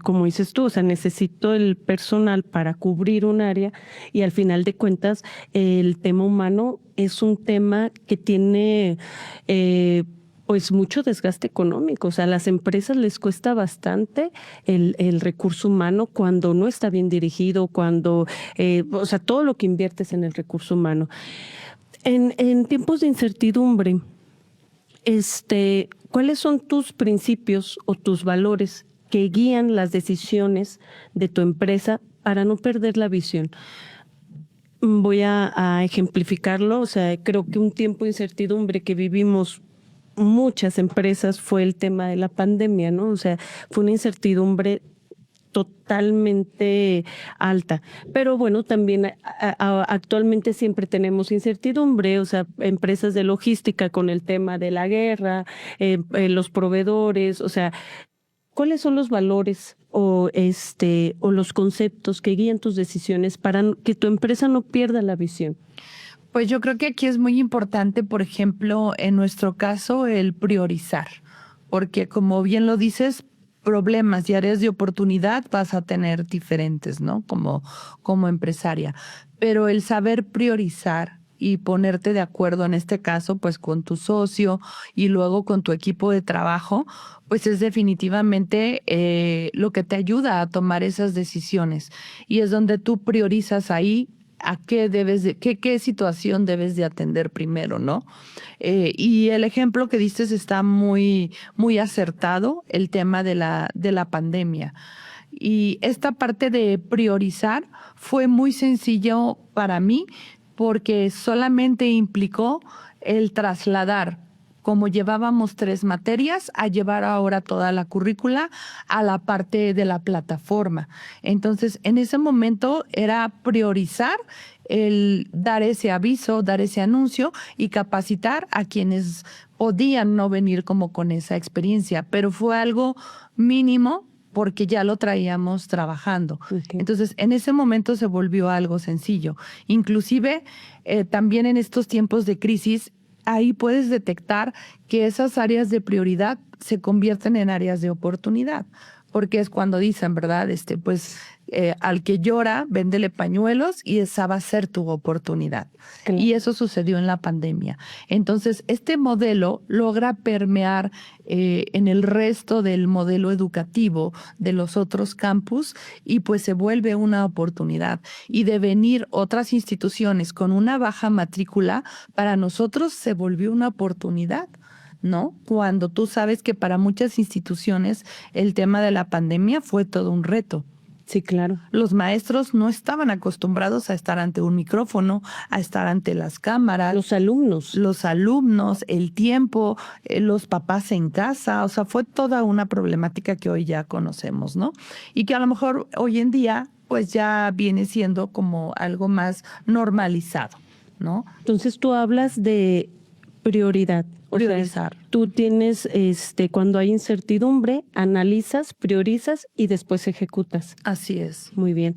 como dices tú, o sea, necesito el personal para cubrir un área y al final de cuentas el tema humano es un tema que tiene pues mucho desgaste económico. O sea, a las empresas les cuesta bastante el recurso humano cuando no está bien dirigido, cuando, o sea, todo lo que inviertes en el recurso humano. En tiempos de incertidumbre, ¿cuáles son tus principios o tus valores que guían las decisiones de tu empresa para no perder la visión? Voy a ejemplificarlo. O sea, creo que un tiempo de incertidumbre que vivimos muchas empresas fue el tema de la pandemia, ¿no? O sea, fue una incertidumbre totalmente alta. Pero bueno, también actualmente siempre tenemos incertidumbre, o sea, empresas de logística con el tema de la guerra, los proveedores, o sea, ¿cuáles son los valores o los conceptos que guían tus decisiones para que tu empresa no pierda la visión? Pues yo creo que aquí es muy importante, por ejemplo, en nuestro caso, el priorizar, porque como bien lo dices, problemas y áreas de oportunidad vas a tener diferentes, ¿no? Como empresaria. Pero el saber priorizar y ponerte de acuerdo en este caso, pues con tu socio y luego con tu equipo de trabajo, pues es definitivamente lo que te ayuda a tomar esas decisiones. Y es donde tú priorizas ahí a qué situación debes de atender primero, ¿no? Y el ejemplo que diste está muy, muy acertado, el tema de la pandemia. Y esta parte de priorizar fue muy sencillo para mí porque solamente implicó el trasladar, como llevábamos 3 materias, a llevar ahora toda la currícula a la parte de la plataforma. Entonces, en ese momento era priorizar el dar ese aviso, dar ese anuncio y capacitar a quienes podían no venir como con esa experiencia, pero fue algo mínimo porque ya lo traíamos trabajando. Okay. Entonces, en ese momento se volvió algo sencillo. Inclusive, también en estos tiempos de crisis, ahí puedes detectar que esas áreas de prioridad se convierten en áreas de oportunidad, porque es cuando dicen, ¿verdad? Al que llora, véndele pañuelos y esa va a ser tu oportunidad. Claro. Y eso sucedió en la pandemia. Entonces, este modelo logra permear en el resto del modelo educativo de los otros campus y pues se vuelve una oportunidad. Y de venir otras instituciones con una baja matrícula, para nosotros se volvió una oportunidad, ¿no? Cuando tú sabes que para muchas instituciones el tema de la pandemia fue todo un reto. Sí, claro. Los maestros no estaban acostumbrados a estar ante un micrófono, a estar ante las cámaras. Los alumnos, el tiempo, los papás en casa, o sea, fue toda una problemática que hoy ya conocemos, ¿no? Y que a lo mejor hoy en día pues ya viene siendo como algo más normalizado, ¿no? Entonces tú hablas de prioridad. Priorizar. O sea, tú tienes, cuando hay incertidumbre, analizas, priorizas y después ejecutas. Así es. Muy bien.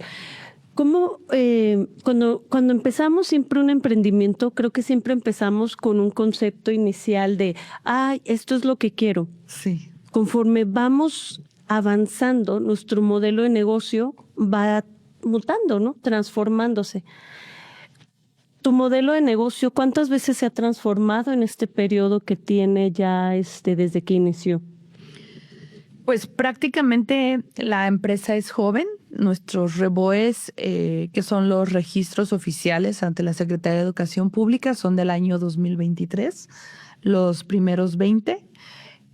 ¿Cómo, cuando empezamos siempre un emprendimiento, creo que siempre empezamos con un concepto inicial de, esto es lo que quiero? Sí. Conforme vamos avanzando, nuestro modelo de negocio va mutando, ¿no? Transformándose. Tu modelo de negocio, ¿cuántas veces se ha transformado en este periodo que tiene ya desde que inició? Pues prácticamente la empresa es joven. Nuestros REBOEs, que son los registros oficiales ante la Secretaría de Educación Pública, son del año 2023, los primeros 20.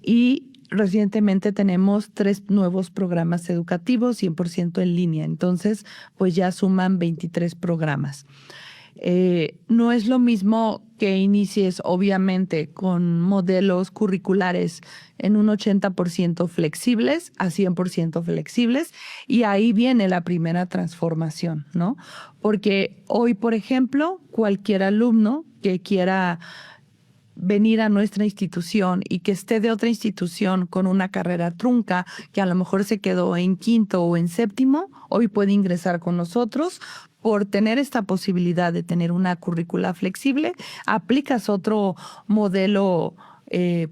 Y recientemente tenemos 3 nuevos programas educativos, 100% en línea. Entonces, pues ya suman 23 programas. No es lo mismo que inicies, obviamente, con modelos curriculares en un 80% flexibles a 100% flexibles, y ahí viene la primera transformación, ¿no? Porque hoy, por ejemplo, cualquier alumno que quiera venir a nuestra institución y que esté de otra institución con una carrera trunca, que a lo mejor se quedó en quinto o en séptimo, hoy puede ingresar con nosotros. Por tener esta posibilidad de tener una currícula flexible, aplicas otro modelo,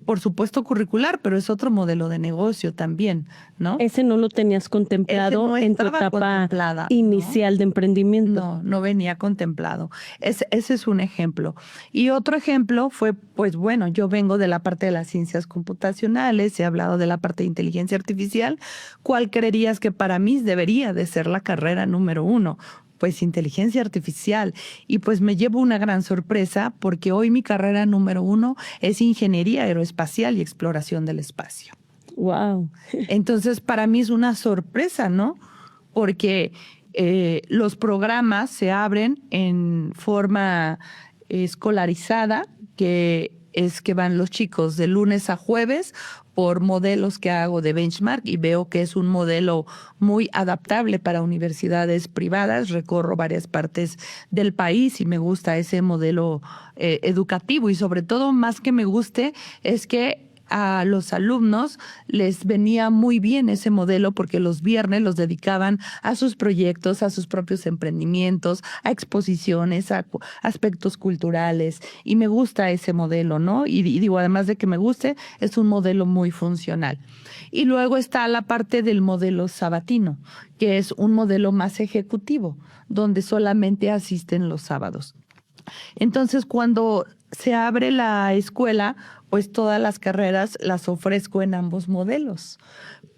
por supuesto curricular, pero es otro modelo de negocio también, ¿no? Ese no lo tenías contemplado No en tu etapa inicial, ¿no?, de emprendimiento. No venía contemplado. Ese es un ejemplo. Y otro ejemplo fue, pues bueno, yo vengo de la parte de las ciencias computacionales, he hablado de la parte de inteligencia artificial. ¿Cuál creerías que para mí debería de ser la carrera número 1? Pues inteligencia artificial. Y pues me llevo una gran sorpresa porque hoy mi carrera número 1 es ingeniería aeroespacial y exploración del espacio. Wow. Entonces, para mí es una sorpresa, ¿no? Porque los programas se abren en forma escolarizada, que es que van los chicos de lunes a jueves por modelos que hago de benchmark, y veo que es un modelo muy adaptable para universidades privadas. Recorro varias partes del país y me gusta ese modelo educativo, y sobre todo, más que me guste, es que a los alumnos les venía muy bien ese modelo, porque los viernes los dedicaban a sus proyectos, a sus propios emprendimientos, a exposiciones, a aspectos culturales, y me gusta ese modelo, ¿no? Y digo, además de que me guste, es un modelo muy funcional. Y luego está la parte del modelo sabatino, que es un modelo más ejecutivo, donde solamente asisten los sábados. Entonces, cuando se abre la escuela, pues todas las carreras las ofrezco en ambos modelos.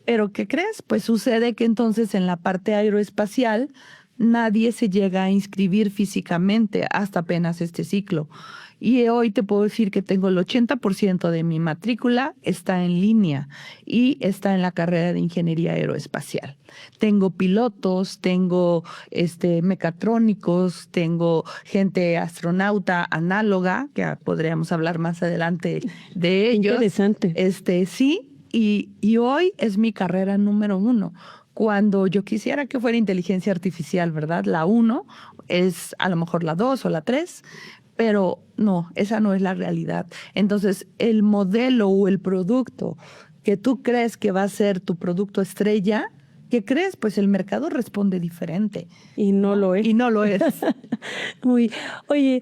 Pero ¿qué crees? Pues sucede que entonces en la parte aeroespacial nadie se llega a inscribir físicamente hasta apenas este ciclo. Y hoy te puedo decir que tengo el 80% de mi matrícula está en línea y está en la carrera de ingeniería aeroespacial. Tengo pilotos, tengo mecatrónicos, tengo gente astronauta análoga, que podríamos hablar más adelante de ellos. Interesante. Sí, y hoy es mi carrera número 1. Cuando yo quisiera que fuera inteligencia artificial, ¿verdad? La 1 es a lo mejor la 2 o la 3, pero no, esa no es la realidad. Entonces, el modelo o el producto que tú crees que va a ser tu producto estrella, ¿qué crees? Pues el mercado responde diferente. Y no lo es. Y no lo es. Oye,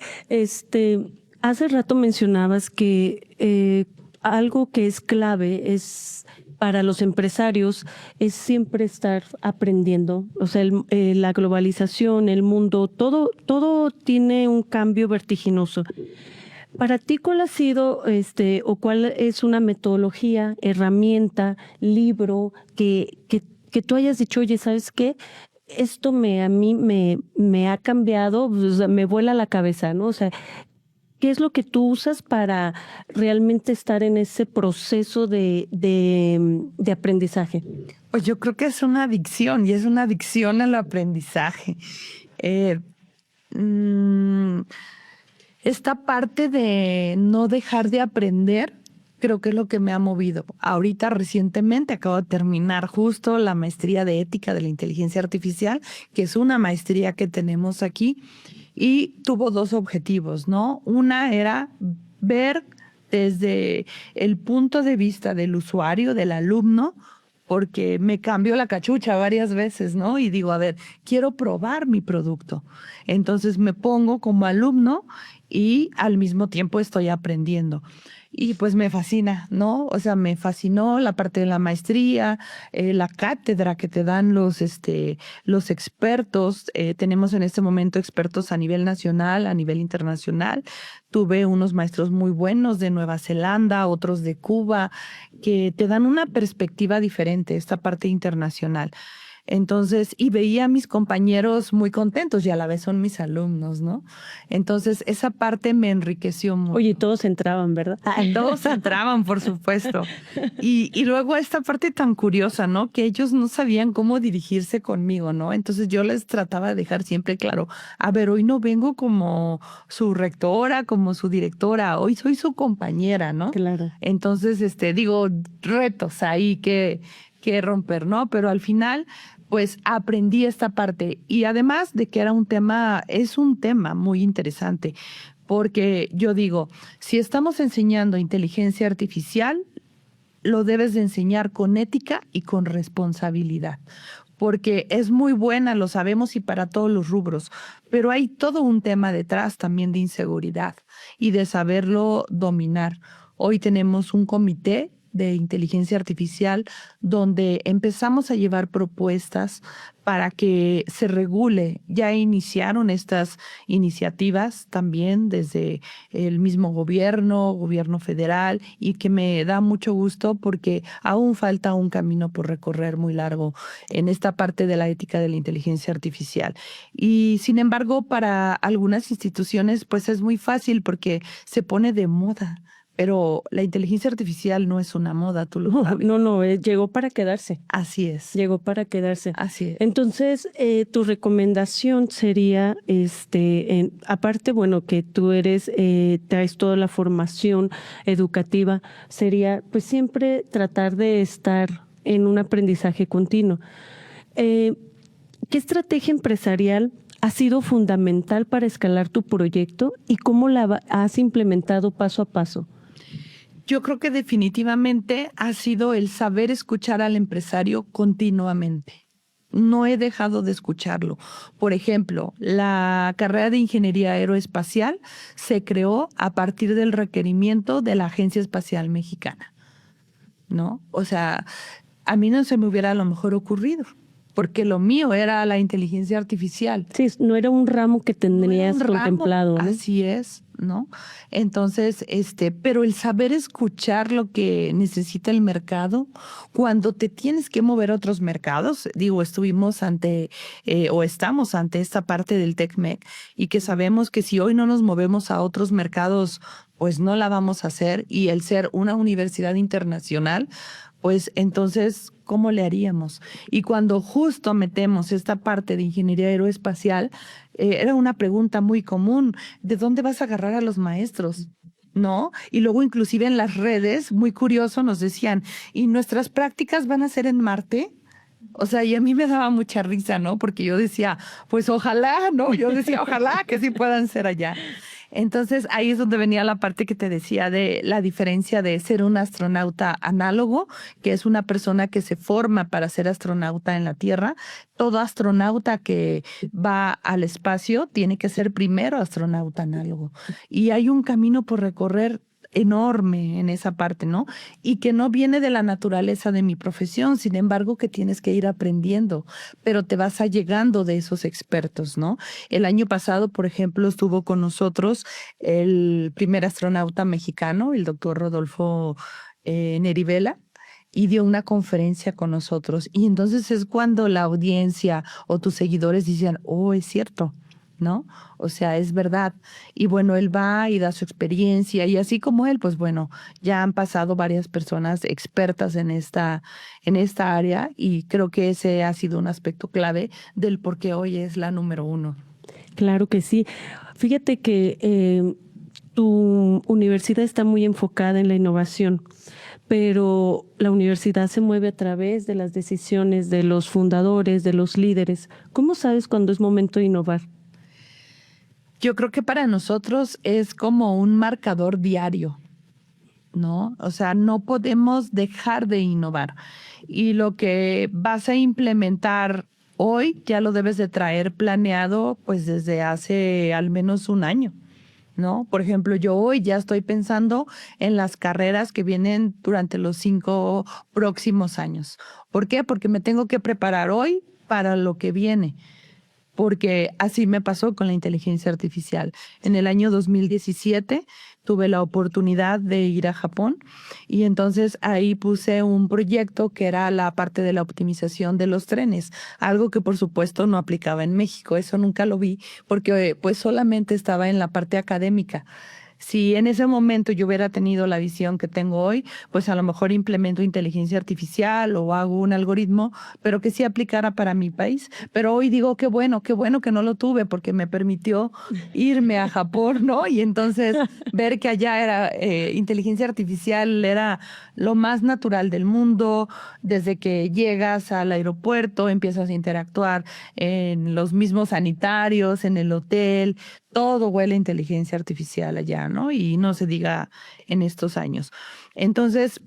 hace rato mencionabas que algo que es clave es para los empresarios es siempre estar aprendiendo. O sea, la globalización, el mundo, todo tiene un cambio vertiginoso. Para ti, ¿cuál ha sido o cuál es una metodología, herramienta, libro que tú hayas dicho, oye, ¿sabes qué? Esto a mí me ha cambiado, o sea, me vuela la cabeza, ¿no? O sea, ¿qué es lo que tú usas para realmente estar en ese proceso de aprendizaje? Pues yo creo que es una adicción, y es una adicción al aprendizaje. Esta parte de no dejar de aprender, creo que es lo que me ha movido. Ahorita recientemente acabo de terminar justo la maestría de ética de la inteligencia artificial, que es una maestría que tenemos aquí, y tuvo 2 objetivos, ¿no? Una era ver desde el punto de vista del usuario, del alumno, porque me cambió la cachucha varias veces, ¿no? Y digo, a ver, quiero probar mi producto. Entonces me pongo como alumno y al mismo tiempo estoy aprendiendo. y pues me fascina, ¿no? O sea, me fascinó la parte de la maestría, la cátedra que te dan los expertos. Tenemos en este momento expertos a nivel nacional, a nivel internacional. Tuve unos maestros muy buenos de Nueva Zelanda, otros de Cuba, que te dan una perspectiva diferente, esta parte internacional. Entonces, y veía a mis compañeros muy contentos y a la vez son mis alumnos, ¿no? Entonces, esa parte me enriqueció mucho. Oye, todos entraban, ¿verdad? Todos entraban, por supuesto. Y luego esta parte tan curiosa, ¿no? Que ellos no sabían cómo dirigirse conmigo, ¿no? Entonces yo les trataba de dejar siempre claro, a ver, hoy no vengo como su rectora, como su directora, hoy soy su compañera, ¿no? Claro. Entonces, digo, retos ahí que romper, ¿no? Pero al final, pues aprendí esta parte y además de que es un tema muy interesante, porque yo digo, si estamos enseñando inteligencia artificial, lo debes de enseñar con ética y con responsabilidad, porque es muy buena, lo sabemos y para todos los rubros, pero hay todo un tema detrás también de inseguridad y de saberlo dominar. Hoy tenemos un comité de inteligencia artificial donde empezamos a llevar propuestas para que se regule. Ya iniciaron estas iniciativas también desde el mismo gobierno federal, y que me da mucho gusto porque aún falta un camino por recorrer muy largo en esta parte de la ética de la inteligencia artificial. Y sin embargo, para algunas instituciones, pues es muy fácil porque se pone de moda. Pero la inteligencia artificial no es una moda, tú lo sabes. No, llegó para quedarse. Así es. Llegó para quedarse. Así es. Entonces, tu recomendación sería, aparte, bueno, que tú traes toda la formación educativa, sería pues siempre tratar de estar en un aprendizaje continuo. ¿Qué estrategia empresarial ha sido fundamental para escalar tu proyecto y cómo la has implementado paso a paso? Yo creo que definitivamente ha sido el saber escuchar al empresario continuamente. No he dejado de escucharlo. Por ejemplo, la carrera de ingeniería aeroespacial se creó a partir del requerimiento de la Agencia Espacial Mexicana, ¿no? O sea, a mí no se me hubiera a lo mejor ocurrido, porque lo mío era la inteligencia artificial. Sí, no era un ramo que tendrías contemplado, ¿no? Así es, ¿no? Entonces, pero el saber escuchar lo que necesita el mercado, cuando te tienes que mover a otros mercados, digo, estamos ante esta parte del TecMec, y que sabemos que si hoy no nos movemos a otros mercados, pues no la vamos a hacer, y el ser una universidad internacional, pues entonces, ¿cómo le haríamos? Y cuando justo metemos esta parte de ingeniería aeroespacial, era una pregunta muy común: ¿de dónde vas a agarrar a los maestros? ¿No? Y luego inclusive en las redes, muy curioso, nos decían, ¿y nuestras prácticas van a ser en Marte? O sea, y a mí me daba mucha risa, ¿no? Porque yo decía, pues ojalá, ¿no? Yo decía, ojalá que sí puedan ser allá. Entonces, ahí es donde venía la parte que te decía de la diferencia de ser un astronauta análogo, que es una persona que se forma para ser astronauta en la Tierra. Todo astronauta que va al espacio tiene que ser primero astronauta análogo. Y hay un camino por recorrer enorme en esa parte, ¿no? Y que no viene de la naturaleza de mi profesión, sin embargo, que tienes que ir aprendiendo, pero te vas allegando de esos expertos, ¿no? El año pasado, por ejemplo, estuvo con nosotros el primer astronauta mexicano, el doctor Rodolfo Nerivela, y dio una conferencia con nosotros. Y entonces es cuando la audiencia o tus seguidores dicen, oh, es cierto, ¿no? O sea, es verdad. Y bueno, él va y da su experiencia, y así como él, pues bueno, ya han pasado varias personas expertas en esta área, y creo que ese ha sido un aspecto clave del por qué hoy es la número 1. Claro que sí. Fíjate que tu universidad está muy enfocada en la innovación, pero la universidad se mueve a través de las decisiones de los fundadores, de los líderes. ¿Cómo sabes cuándo es momento de innovar? Yo creo que para nosotros es como un marcador diario, ¿no? O sea, no podemos dejar de innovar. Y lo que vas a implementar hoy ya lo debes de traer planeado pues desde hace al menos un año, ¿no? Por ejemplo, yo hoy ya estoy pensando en las carreras que vienen durante los 5 próximos años. ¿Por qué? Porque me tengo que preparar hoy para lo que viene. Porque así me pasó con la inteligencia artificial. En el año 2017 tuve la oportunidad de ir a Japón y entonces ahí puse un proyecto que era la parte de la optimización de los trenes, algo que por supuesto no aplicaba en México. Eso nunca lo vi porque pues solamente estaba en la parte académica. Si en ese momento yo hubiera tenido la visión que tengo hoy, pues a lo mejor implemento inteligencia artificial o hago un algoritmo, pero que sí aplicara para mi país. Pero hoy digo, qué bueno que no lo tuve porque me permitió irme a Japón, ¿no? Y entonces ver que allá era inteligencia artificial era lo más natural del mundo. Desde que llegas al aeropuerto, empiezas a interactuar en los mismos sanitarios, en el hotel, todo huele a inteligencia artificial allá, ¿no? Y no se diga en estos años. Entonces,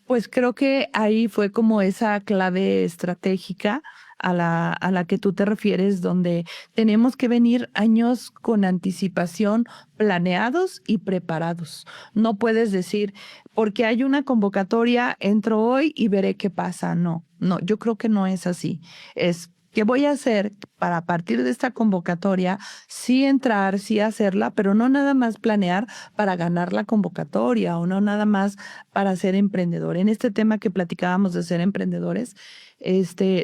pues creo que ahí fue como esa clave estratégica a la que tú te refieres, donde tenemos que venir años con anticipación, planeados y preparados. No puedes decir, porque hay una convocatoria, entro hoy y veré qué pasa. No, no, yo creo que no es así. Es ¿qué voy a hacer para a partir de esta convocatoria sí entrar, sí hacerla, pero no nada más planear para ganar la convocatoria o no nada más para ser emprendedor? En este tema que platicábamos de ser emprendedores,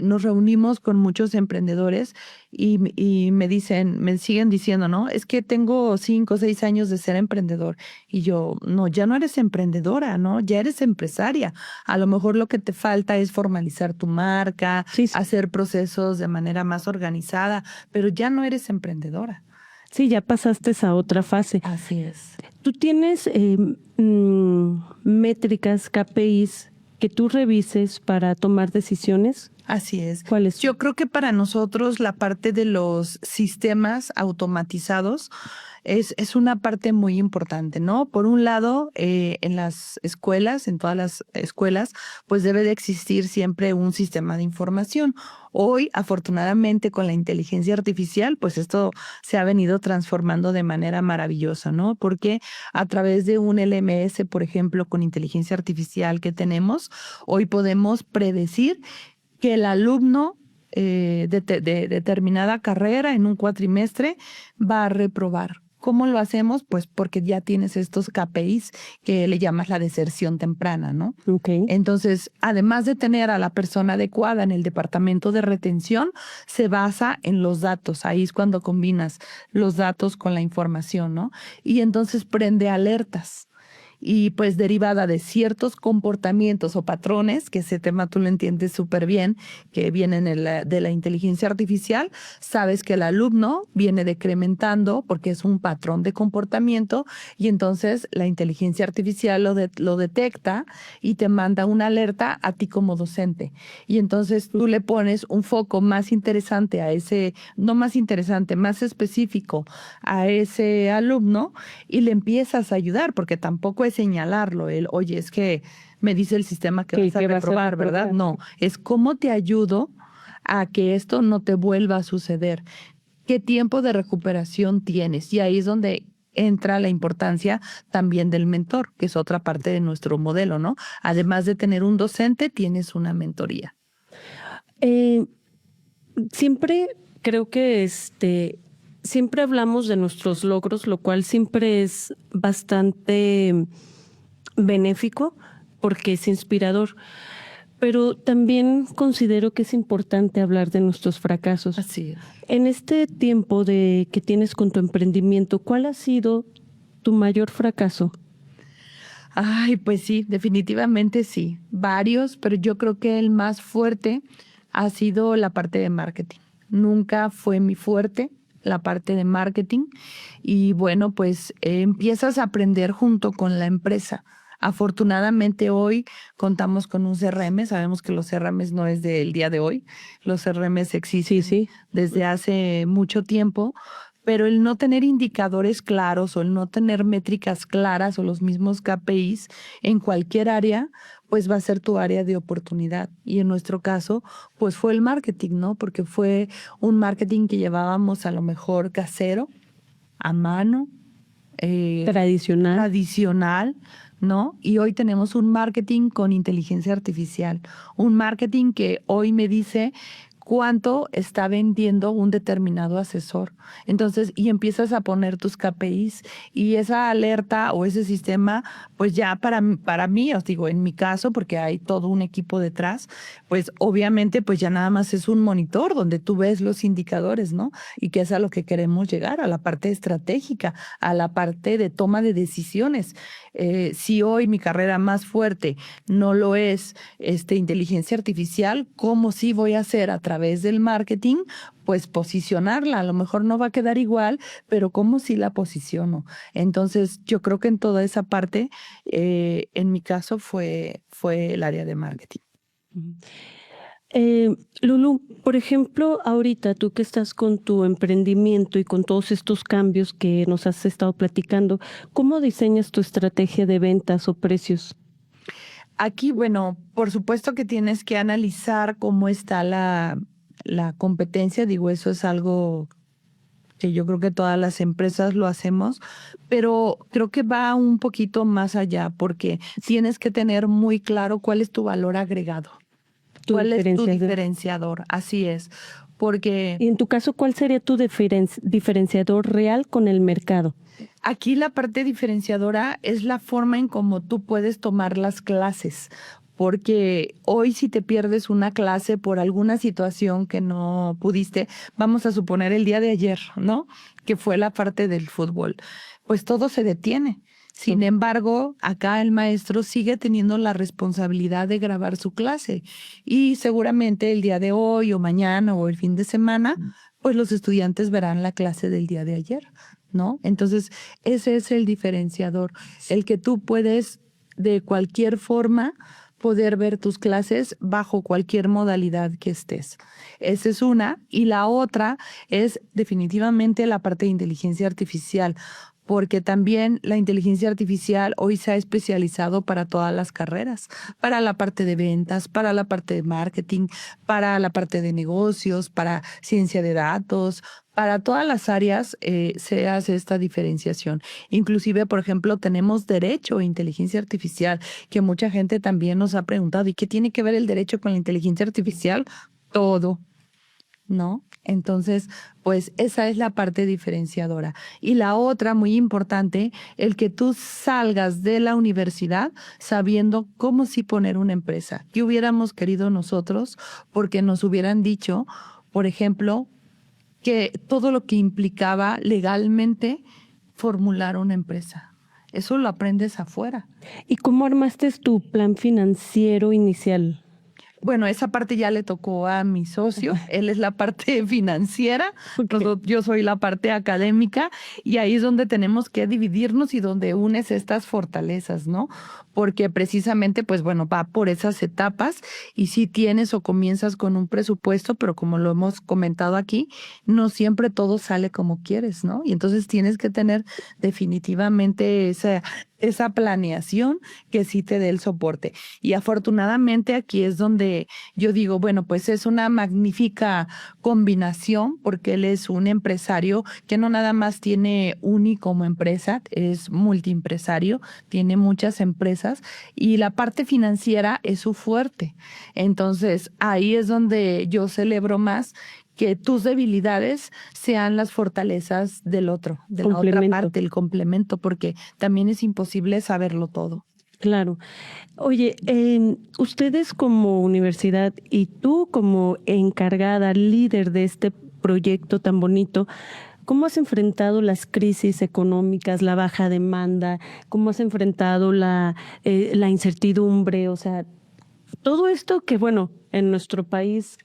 nos reunimos con muchos emprendedores y me siguen diciendo, ¿no? Es que tengo 5 o 6 años de ser emprendedor. Y yo, no, ya no eres emprendedora, ¿no? Ya eres empresaria. A lo mejor lo que te falta es formalizar tu marca, Sí, sí. hacer procesos de manera más organizada, pero ya no eres emprendedora. Sí, ya pasaste a otra fase. Así es. ¿Tú tienes métricas, KPIs que tú revises para tomar decisiones? Así es. ¿Cuáles? Yo creo que para nosotros la parte de los sistemas automatizados es una parte muy importante, ¿no? Por un lado, en las escuelas, en todas las escuelas, pues debe de existir siempre un sistema de información. Hoy, afortunadamente, con la inteligencia artificial, pues esto se ha venido transformando de manera maravillosa, ¿no? Porque a través de un LMS, por ejemplo, con inteligencia artificial que tenemos, hoy podemos predecir que el alumno de determinada carrera en un cuatrimestre va a reprobar. ¿Cómo lo hacemos? Pues porque ya tienes estos KPIs que le llamas la deserción temprana, ¿no? Okay. Entonces, además de tener a la persona adecuada en el departamento de retención, se basa en los datos. Ahí es cuando combinas los datos con la información, ¿no? Y entonces prende alertas. Y pues derivada de ciertos comportamientos o patrones, que ese tema tú lo entiendes súper bien, que vienen de la inteligencia artificial, sabes que el alumno viene decrementando porque es un patrón de comportamiento y entonces la inteligencia artificial lo detecta y te manda una alerta a ti como docente. Y entonces tú le pones un foco más interesante a ese, no más interesante, más específico a ese alumno y le empiezas a ayudar porque tampoco es señalarlo, oye, es que me dice el sistema que vas a reprobar, ¿verdad? No, es cómo te ayudo a que esto no te vuelva a suceder. ¿Qué tiempo de recuperación tienes? Y ahí es donde entra la importancia también del mentor, que es otra parte de nuestro modelo, ¿no? Además de tener un docente, tienes una mentoría. Siempre creo que siempre hablamos de nuestros logros, lo cual siempre es bastante benéfico porque es inspirador. Pero también considero que es importante hablar de nuestros fracasos. Así es. En este tiempo que tienes con tu emprendimiento, ¿cuál ha sido tu mayor fracaso? Ay, pues sí, definitivamente sí. Varios, pero yo creo que el más fuerte ha sido la parte de marketing. Nunca fue mi fuerte la parte de marketing y bueno, pues empiezas a aprender junto con la empresa. Afortunadamente hoy contamos con un CRM, sabemos que los CRMs no es del día de hoy, los CRMs existen desde hace mucho tiempo, pero el no tener indicadores claros o el no tener métricas claras o los mismos KPIs en cualquier área, pues va a ser tu área de oportunidad. Y en nuestro caso, pues fue el marketing, ¿no? Porque fue un marketing que llevábamos a lo mejor casero, a mano, tradicional, ¿no? Y hoy tenemos un marketing con inteligencia artificial, un marketing que hoy me dice cuánto está vendiendo un determinado asesor. Entonces, y empiezas a poner tus KPIs y esa alerta o ese sistema, pues ya para mí, os digo, en mi caso, porque hay todo un equipo detrás, pues obviamente pues ya nada más es un monitor donde tú ves los indicadores, ¿no? Y que es a lo que queremos llegar, a la parte estratégica, a la parte de toma de decisiones. Si hoy mi carrera más fuerte no lo es inteligencia artificial, ¿cómo sí voy a hacer a través del marketing? Pues posicionarla, a lo mejor no va a quedar igual, pero ¿cómo sí la posiciono? Entonces, yo creo que en toda esa parte, en mi caso fue el área de marketing. Lulu, por ejemplo, ahorita tú que estás con tu emprendimiento y con todos estos cambios que nos has estado platicando, ¿cómo diseñas tu estrategia de ventas o precios? Aquí, bueno, por supuesto que tienes que analizar cómo está la competencia. Digo, eso es algo que yo creo que todas las empresas lo hacemos, pero creo que va un poquito más allá porque tienes que tener muy claro cuál es tu valor agregado, cuál es tu diferenciador. Así es, porque... Y en tu caso, ¿cuál sería tu diferenciador real con el mercado? Aquí la parte diferenciadora es la forma en cómo tú puedes tomar las clases, porque hoy si te pierdes una clase por alguna situación que no pudiste, vamos a suponer el día de ayer, ¿no? Que fue la parte del fútbol, pues todo se detiene. Sin embargo, acá el maestro sigue teniendo la responsabilidad de grabar su clase y seguramente el día de hoy o mañana o el fin de semana, pues los estudiantes verán la clase del día de ayer, ¿no? Entonces, ese es el diferenciador, el que tú puedes de cualquier forma poder ver tus clases bajo cualquier modalidad que estés. Esa es una. Y la otra es definitivamente la parte de inteligencia artificial, porque también la inteligencia artificial hoy se ha especializado para todas las carreras, para la parte de ventas, para la parte de marketing, para la parte de negocios, para ciencia de datos, para todas las áreas se hace esta diferenciación. Inclusive, por ejemplo, tenemos derecho a inteligencia artificial, que mucha gente también nos ha preguntado, ¿y qué tiene que ver el derecho con la inteligencia artificial? Todo, ¿no? Entonces, pues esa es la parte diferenciadora. Y la otra, muy importante, el que tú salgas de la universidad sabiendo cómo sí poner una empresa. ¿Qué hubiéramos querido nosotros? Porque nos hubieran dicho, por ejemplo, que todo lo que implicaba legalmente formular una empresa. Eso lo aprendes afuera. ¿Y cómo armaste tu plan financiero inicial? Bueno, esa parte ya le tocó a mi socio. Él es la parte financiera, yo soy la parte académica y ahí es donde tenemos que dividirnos y donde unes estas fortalezas, ¿no? Porque precisamente, pues bueno, va por esas etapas y si tienes o comienzas con un presupuesto, pero como lo hemos comentado aquí, no siempre todo sale como quieres, ¿no? Y entonces tienes que tener definitivamente esa planeación que sí te dé el soporte. Y afortunadamente aquí es donde yo digo, bueno, pues es una magnífica combinación porque él es un empresario que no nada más tiene Uni como empresa, es multiempresario, tiene muchas empresas y la parte financiera es su fuerte. Entonces ahí es donde yo celebro más que tus debilidades sean las fortalezas del otro, de la otra parte, el complemento, porque también es imposible saberlo todo. Claro. Oye, ustedes como universidad y tú como encargada, líder de este proyecto tan bonito, ¿cómo has enfrentado las crisis económicas, la baja demanda? ¿Cómo has enfrentado la incertidumbre? O sea, todo esto que, bueno, en nuestro país,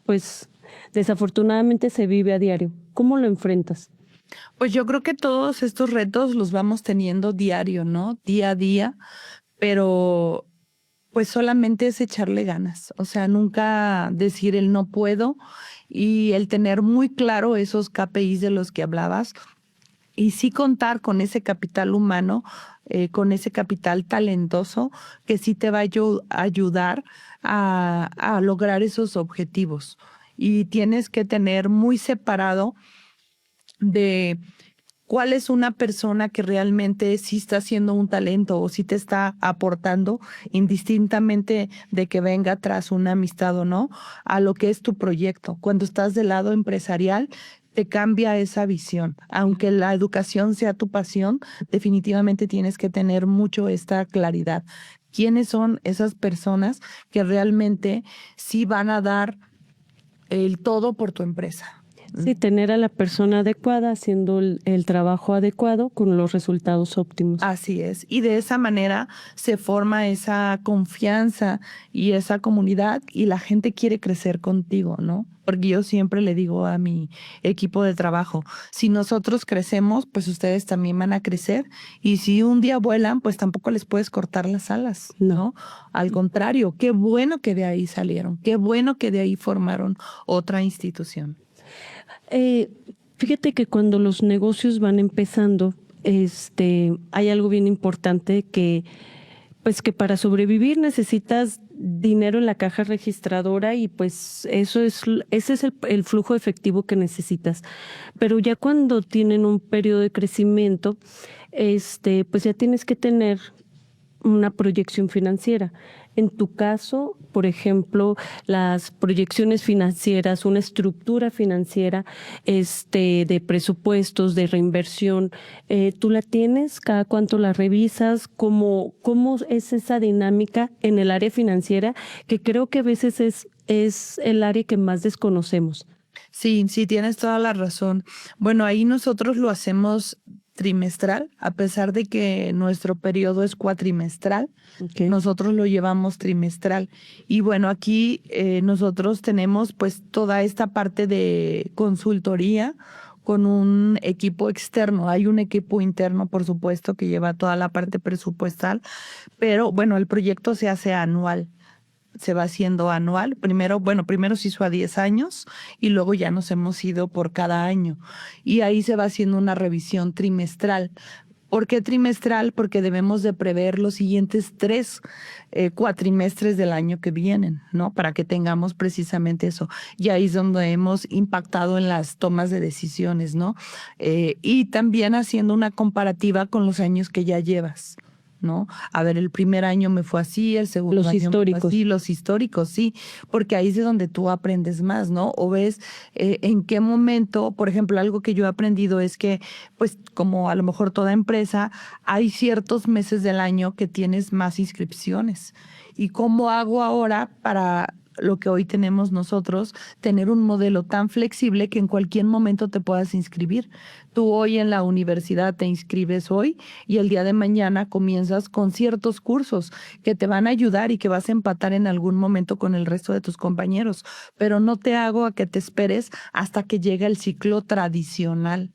pues desafortunadamente se vive a diario. ¿Cómo lo enfrentas? Pues yo creo que todos estos retos los vamos teniendo diario, ¿no? Día a día, pero pues solamente es echarle ganas. O sea, nunca decir el no puedo y el tener muy claro esos KPIs de los que hablabas y sí contar con ese capital humano, con ese capital talentoso que sí te va a ayudar a lograr esos objetivos. Y tienes que tener muy separado de cuál es una persona que realmente sí está siendo un talento o sí te está aportando, indistintamente de que venga tras una amistad o no, a lo que es tu proyecto. Cuando estás del lado empresarial, te cambia esa visión. Aunque la educación sea tu pasión, definitivamente tienes que tener mucho esta claridad. ¿Quiénes son esas personas que realmente sí van a dar el todo por tu empresa? Sí, tener a la persona adecuada haciendo el trabajo adecuado con los resultados óptimos. Así es. Y de esa manera se forma esa confianza y esa comunidad y la gente quiere crecer contigo, ¿no? Porque yo siempre le digo a mi equipo de trabajo, si nosotros crecemos, pues ustedes también van a crecer. Y si un día vuelan, pues tampoco les puedes cortar las alas, ¿no? Al contrario, qué bueno que de ahí salieron, qué bueno que de ahí formaron otra institución. Fíjate que cuando los negocios van empezando, hay algo bien importante que, pues que para sobrevivir necesitas dinero en la caja registradora y pues ese es el flujo efectivo que necesitas. Pero ya cuando tienen un periodo de crecimiento, pues ya tienes que tener una proyección financiera. En tu caso, por ejemplo, las proyecciones financieras, una estructura financiera, de presupuestos, de reinversión, ¿tú la tienes? ¿Cada cuánto la revisas? ¿Cómo es esa dinámica en el área financiera? Que creo que a veces es el área que más desconocemos. Sí, sí, tienes toda la razón. Bueno, ahí nosotros lo hacemos trimestral, a pesar de que nuestro periodo es cuatrimestral, Okay. nosotros lo llevamos trimestral. Y bueno, aquí nosotros tenemos pues toda esta parte de consultoría con un equipo externo. Hay un equipo interno, por supuesto, que lleva toda la parte presupuestal, pero bueno, el proyecto se hace anual. Se va haciendo anual. Primero se hizo a 10 años y luego ya nos hemos ido por cada año. Y ahí se va haciendo una revisión trimestral. ¿Por qué trimestral? Porque debemos de prever los siguientes 3 cuatrimestres del año que vienen, ¿no? Para que tengamos precisamente eso. Y ahí es donde hemos impactado en las tomas de decisiones, ¿no? Y también haciendo una comparativa con los años que ya llevas, ¿no? A ver, el primer año me fue así, el segundo Los año históricos. me fue así, los históricos, sí, porque ahí es de donde tú aprendes más, ¿no? O ves en qué momento, por ejemplo, algo que yo he aprendido es que, pues, como a lo mejor toda empresa, hay ciertos meses del año que tienes más inscripciones. ¿Y cómo hago ahora para lo que hoy tenemos nosotros, tener un modelo tan flexible que en cualquier momento te puedas inscribir? Tú hoy en la universidad te inscribes hoy y el día de mañana comienzas con ciertos cursos que te van a ayudar y que vas a empatar en algún momento con el resto de tus compañeros, pero no te hago a que te esperes hasta que llegue el ciclo tradicional,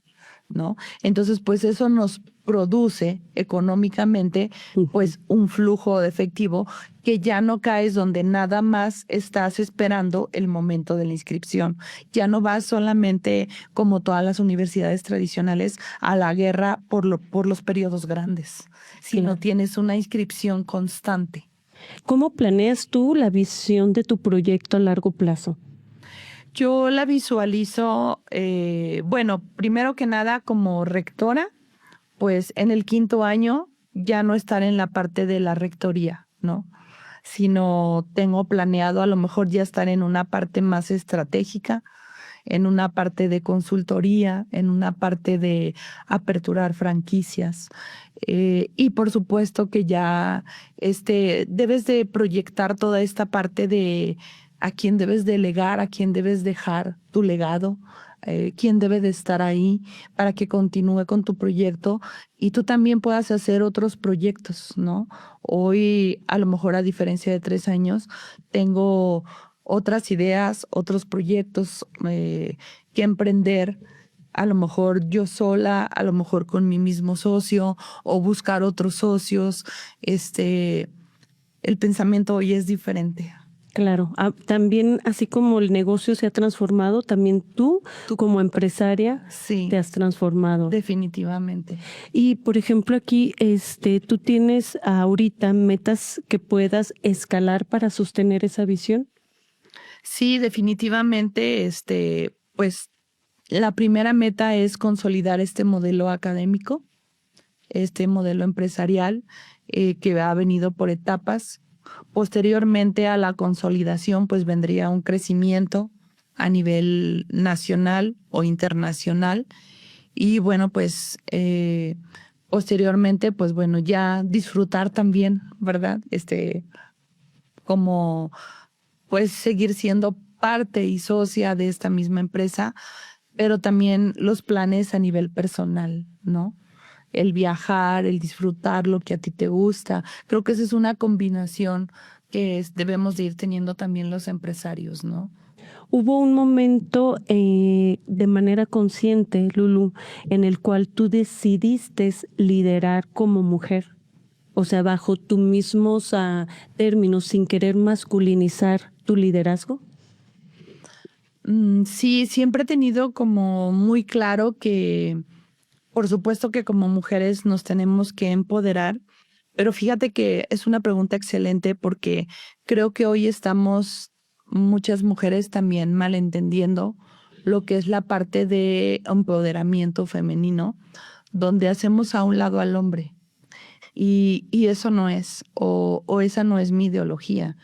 ¿no? Entonces, pues eso nos produce económicamente, pues un flujo de efectivo que ya no caes donde nada más estás esperando el momento de la inscripción. Ya no vas solamente, como todas las universidades tradicionales, a la guerra por los periodos grandes, sino Claro. tienes una inscripción constante. ¿Cómo planeas tú la visión de tu proyecto a largo plazo? Yo la visualizo, bueno, primero que nada como rectora, pues en el 5º año ya no estar en la parte de la rectoría, ¿no? Sino tengo planeado a lo mejor ya estar en una parte más estratégica, en una parte de consultoría, en una parte de aperturar franquicias. Y por supuesto que ya debes de proyectar toda esta parte de a quién debes delegar, a quién debes dejar tu legado, quién debe de estar ahí para que continúe con tu proyecto y tú también puedas hacer otros proyectos, ¿no? Hoy, a lo mejor a diferencia de 3 años, tengo otras ideas, otros proyectos que emprender, a lo mejor yo sola, a lo mejor con mi mismo socio o buscar otros socios. El pensamiento hoy es diferente. Claro, también así como el negocio se ha transformado, también tú como empresaria Sí, te has transformado. definitivamente. Y por ejemplo aquí, ¿tú tienes ahorita metas que puedas escalar para sostener esa visión? Sí, definitivamente, pues La primera meta es consolidar este modelo académico, este modelo empresarial que ha venido por etapas. Posteriormente a la consolidación, pues vendría un crecimiento a nivel nacional o internacional. Y bueno, pues posteriormente, pues bueno, ya disfrutar también, ¿verdad? Como pues seguir siendo parte y socia de esta misma empresa, pero también los planes a nivel personal, ¿no? El viajar, el disfrutar lo que a ti te gusta. Creo que esa es una combinación que debemos de ir teniendo también los empresarios, ¿no? Hubo un momento de manera consciente, Lulu, en el cual tú decidiste liderar como mujer. O sea, bajo tus mismos términos, sin querer masculinizar tu liderazgo. Sí, siempre he tenido como muy claro que, por supuesto que como mujeres nos tenemos que empoderar, pero fíjate que es una pregunta excelente porque creo que hoy estamos muchas mujeres también malentendiendo lo que es la parte de empoderamiento femenino, donde hacemos a un lado al hombre. Y eso no es, o esa no es mi ideología,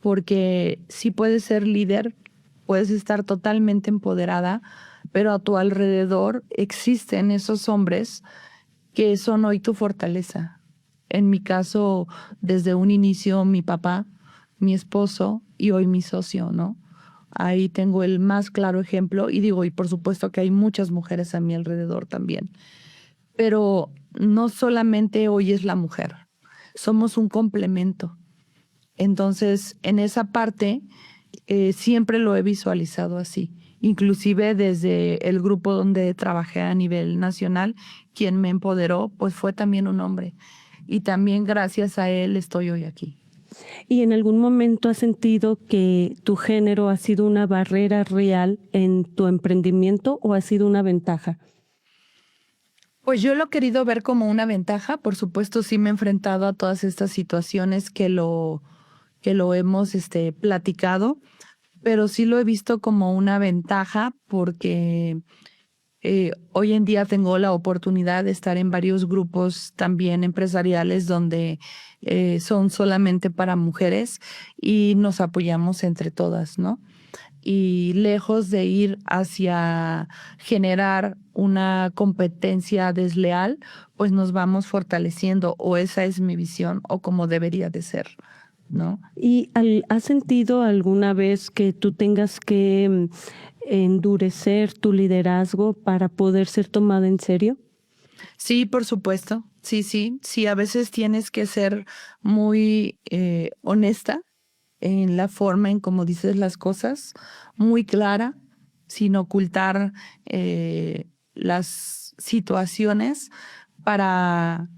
porque sí puedes ser líder, puedes estar totalmente empoderada, pero a tu alrededor existen esos hombres que son hoy tu fortaleza. En mi caso, desde un inicio, mi papá, mi esposo y hoy mi socio, ¿no? Ahí tengo el más claro ejemplo y digo, y por supuesto que hay muchas mujeres a mi alrededor también. Pero no solamente hoy es la mujer, somos un complemento. Entonces, en esa parte, siempre lo he visualizado así. Inclusive desde el grupo donde trabajé a nivel nacional, quien me empoderó, pues fue también un hombre. Y también gracias a él estoy hoy aquí. ¿Y en algún momento has sentido que tu género ha sido una barrera real en tu emprendimiento o ha sido una ventaja? Pues yo lo he querido ver como una ventaja. Por supuesto, sí me he enfrentado a todas estas situaciones que lo hemos platicado, pero sí lo he visto como una ventaja porque hoy en día tengo la oportunidad de estar en varios grupos también empresariales donde son solamente para mujeres y nos apoyamos entre todas, ¿no? Y lejos de ir hacia generar una competencia desleal, pues nos vamos fortaleciendo, o esa es mi visión, o como debería de ser, ¿no? ¿Y has sentido alguna vez que tú tengas que endurecer tu liderazgo para poder ser tomada en serio? Sí, por supuesto. Sí, a veces tienes que ser muy honesta en la forma en cómo dices las cosas, muy clara, sin ocultar las situaciones para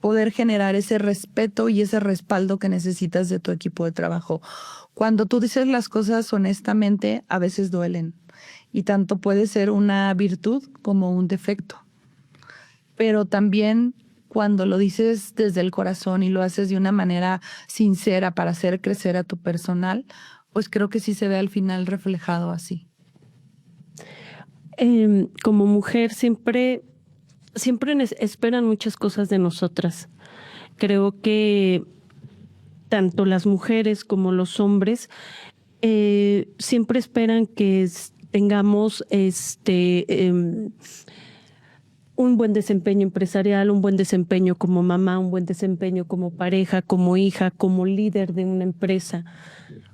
poder generar ese respeto y ese respaldo que necesitas de tu equipo de trabajo. Cuando tú dices las cosas honestamente, a veces duelen y tanto puede ser una virtud como un defecto. Pero también cuando lo dices desde el corazón y lo haces de una manera sincera para hacer crecer a tu personal, pues creo que sí se ve al final reflejado así. Como mujer siempre esperan muchas cosas de nosotras. Creo que tanto las mujeres como los hombres siempre esperan que tengamos un buen desempeño empresarial, un buen desempeño como mamá, un buen desempeño como pareja, como hija, como líder de una empresa.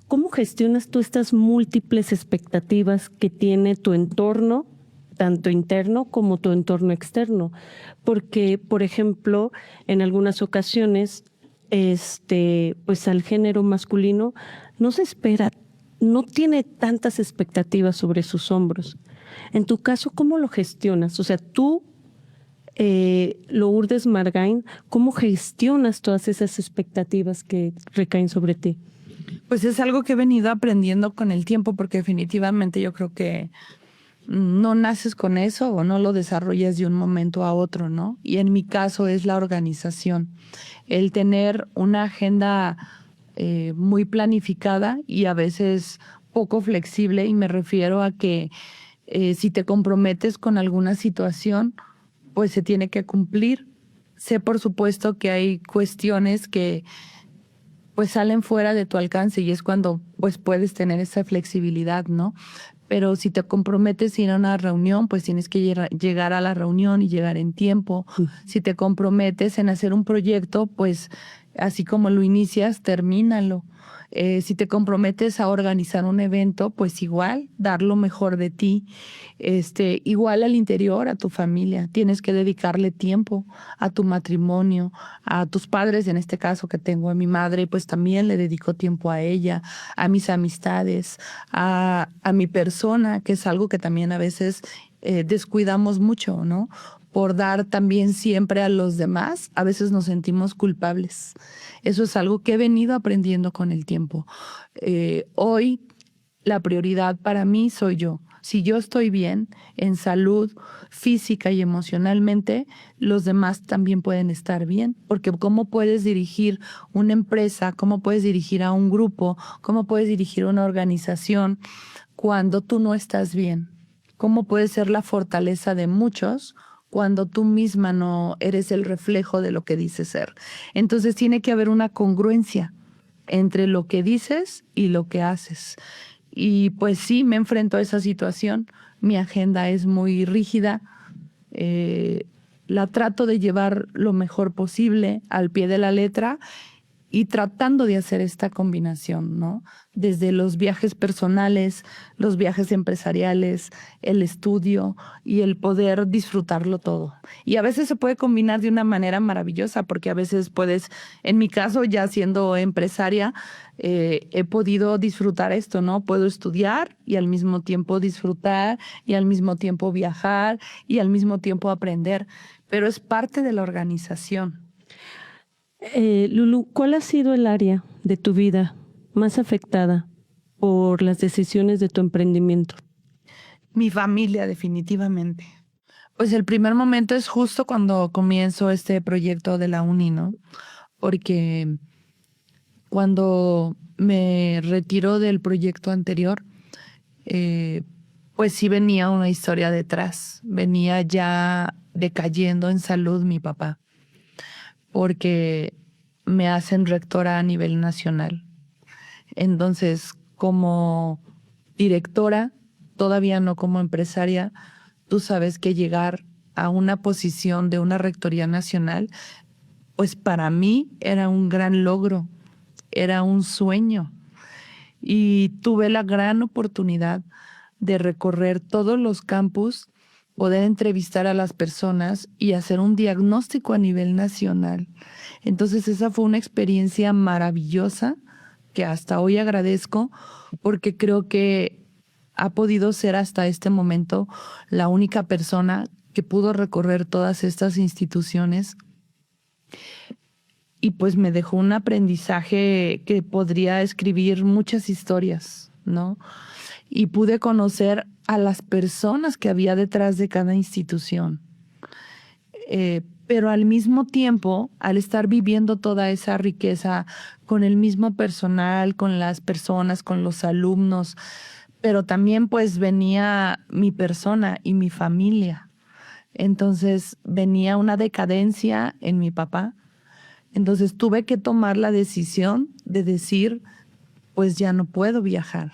¿Cómo gestionas tú estas múltiples expectativas que tiene tu entorno, tanto interno como tu entorno externo? Porque, por ejemplo, en algunas ocasiones, pues al género masculino no se espera, no tiene tantas expectativas sobre sus hombros. En tu caso, ¿cómo lo gestionas? O sea, tú, Lourdes Margain, ¿cómo gestionas todas esas expectativas que recaen sobre ti? Pues es algo que he venido aprendiendo con el tiempo, porque definitivamente yo creo que no naces con eso o no lo desarrollas de un momento a otro, ¿no? Y en mi caso es la organización, el tener una agenda muy planificada y a veces poco flexible, y me refiero a que Si te comprometes con alguna situación, pues se tiene que cumplir. Sé, por supuesto, que hay cuestiones que pues salen fuera de tu alcance y es cuando pues puedes tener esa flexibilidad, ¿no? Pero si te comprometes a ir a una reunión, pues tienes que llegar a la reunión y llegar en tiempo. Si te comprometes en hacer un proyecto, pues así como lo inicias, termínalo. Si te comprometes a organizar un evento, pues igual, dar lo mejor de ti. Igual al interior, a tu familia. Tienes que dedicarle tiempo a tu matrimonio, a tus padres, en este caso que tengo a mi madre, pues también le dedico tiempo a ella, a mis amistades, a mi persona, que es algo que también a veces descuidamos mucho, ¿no? Por dar también siempre a los demás, a veces nos sentimos culpables. Eso es algo que he venido aprendiendo con el tiempo. Hoy la prioridad para mí soy yo. Si yo estoy bien en salud física y emocionalmente, los demás también pueden estar bien, porque ¿cómo puedes dirigir una empresa? ¿Cómo puedes dirigir a un grupo? ¿Cómo puedes dirigir una organización cuando tú no estás bien? ¿Cómo puedes ser la fortaleza de muchos cuando tú misma no eres el reflejo de lo que dices ser? Entonces tiene que haber una congruencia entre lo que dices y lo que haces. Y pues sí, me enfrento a esa situación. Mi agenda es muy rígida. La trato de llevar lo mejor posible al pie de la letra y tratando de hacer esta combinación, ¿no? Desde los viajes personales, los viajes empresariales, el estudio y el poder disfrutarlo todo. Y a veces se puede combinar de una manera maravillosa, porque a veces puedes, en mi caso, ya siendo empresaria, he podido disfrutar esto, ¿no? Puedo estudiar y al mismo tiempo disfrutar y al mismo tiempo viajar y al mismo tiempo aprender, pero es parte de la organización. Lulu, ¿cuál ha sido el área de tu vida más afectada por las decisiones de tu emprendimiento? Mi familia, definitivamente. Pues el primer momento es justo cuando comienzo este proyecto de la uni, ¿no? Porque cuando me retiro del proyecto anterior, pues sí venía una historia detrás. Venía ya decayendo en salud mi papá, porque me hacen rectora a nivel nacional. Entonces, como directora, todavía no como empresaria, tú sabes que llegar a una posición de una rectoría nacional, pues para mí era un gran logro, era un sueño. Y tuve la gran oportunidad de recorrer todos los campus, poder entrevistar a las personas y hacer un diagnóstico a nivel nacional. Entonces esa fue una experiencia maravillosa que hasta hoy agradezco, porque creo que ha podido ser hasta este momento la única persona que pudo recorrer todas estas instituciones y pues me dejó un aprendizaje que podría escribir muchas historias, ¿no? Y pude conocer a las personas que había detrás de cada institución. Pero al mismo tiempo, al estar viviendo toda esa riqueza con el mismo personal, con las personas, con los alumnos, pero también pues venía mi persona y mi familia. Entonces venía una decadencia en mi papá. Entonces tuve que tomar la decisión de decir, pues ya no puedo viajar,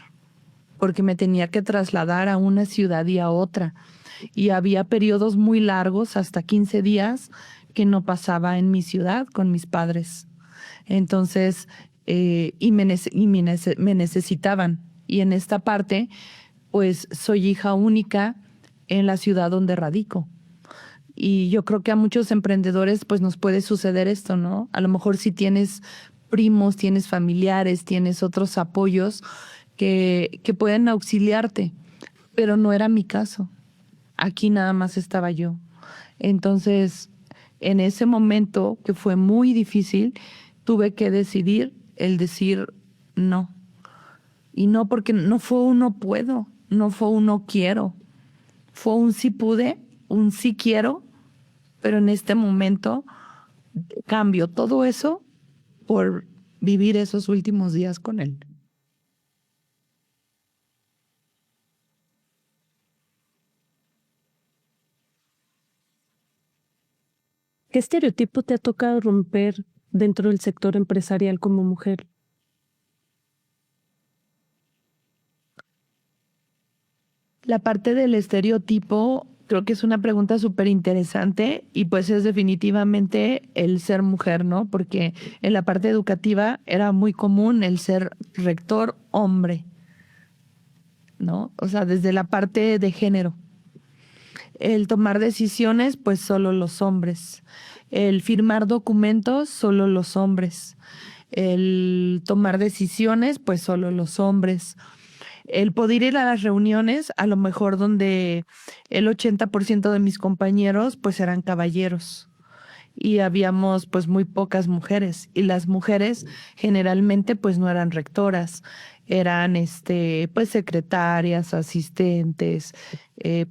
porque me tenía que trasladar a una ciudad y a otra. Y había periodos muy largos, hasta 15 días, que no pasaba en mi ciudad con mis padres. Entonces, me necesitaban. Y en esta parte, pues soy hija única en la ciudad donde radico. Y yo creo que a muchos emprendedores pues nos puede suceder esto, ¿no? A lo mejor si tienes primos, tienes familiares, tienes otros apoyos que pueden auxiliarte, pero no era mi caso. Aquí nada más estaba yo. Entonces, en ese momento que fue muy difícil, tuve que decidir el decir no. Y no porque no fue un no puedo, no fue un no quiero. Fue un sí pude, un sí quiero, pero en este momento cambio todo eso por vivir esos últimos días con él. ¿Qué estereotipo te ha tocado romper dentro del sector empresarial como mujer? La parte del estereotipo creo que es una pregunta súper interesante y pues es definitivamente el ser mujer, ¿no? Porque en la parte educativa era muy común el ser rector hombre, ¿no? O sea, desde la parte de género. El tomar decisiones, pues solo los hombres. El firmar documentos, solo los hombres. El tomar decisiones, pues solo los hombres. El poder ir a las reuniones, a lo mejor donde el 80% de mis compañeros, pues eran caballeros. Y habíamos pues muy pocas mujeres. Y las mujeres generalmente pues no eran rectoras, eran pues secretarias, asistentes,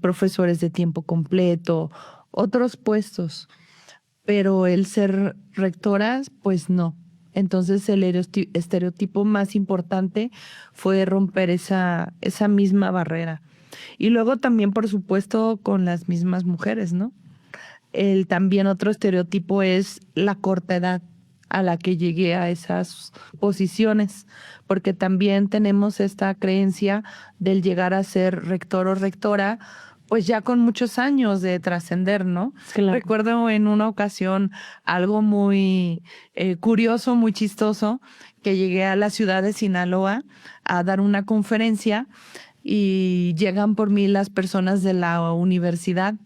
profesores de tiempo completo, otros puestos, pero el ser rectoras, pues no. Entonces el estereotipo más importante fue romper esa misma barrera. Y luego también, por supuesto, con las mismas mujeres, ¿no? También otro estereotipo es la corta edad a la que llegué a esas posiciones, porque también tenemos esta creencia del llegar a ser rector o rectora, pues ya con muchos años de trascender, ¿no? Claro. Recuerdo en una ocasión algo muy curioso, muy chistoso, que llegué a la ciudad de Sinaloa a dar una conferencia y llegan por mí las personas de la universidad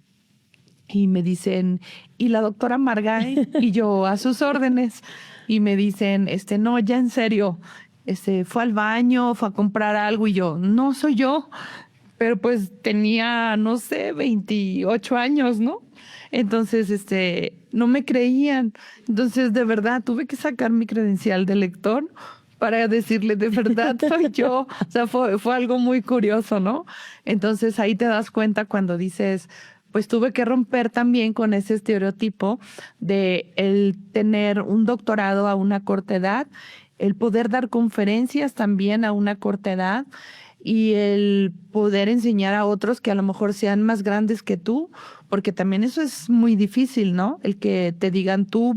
y me dicen, ¿y la doctora Margay? Y yo, a sus órdenes. Y me dicen, no, ya en serio, fue al baño, fue a comprar algo. Y yo, no soy yo. Pero pues tenía, no sé, 28 años, ¿no? Entonces, no me creían. Entonces, de verdad, tuve que sacar mi credencial de lector para decirle, de verdad, soy yo. O sea, fue algo muy curioso, ¿no? Entonces, ahí te das cuenta cuando dices, pues tuve que romper también con ese estereotipo de el tener un doctorado a una corta edad, el poder dar conferencias también a una corta edad y el poder enseñar a otros que a lo mejor sean más grandes que tú, porque también eso es muy difícil, ¿no? El que te digan tú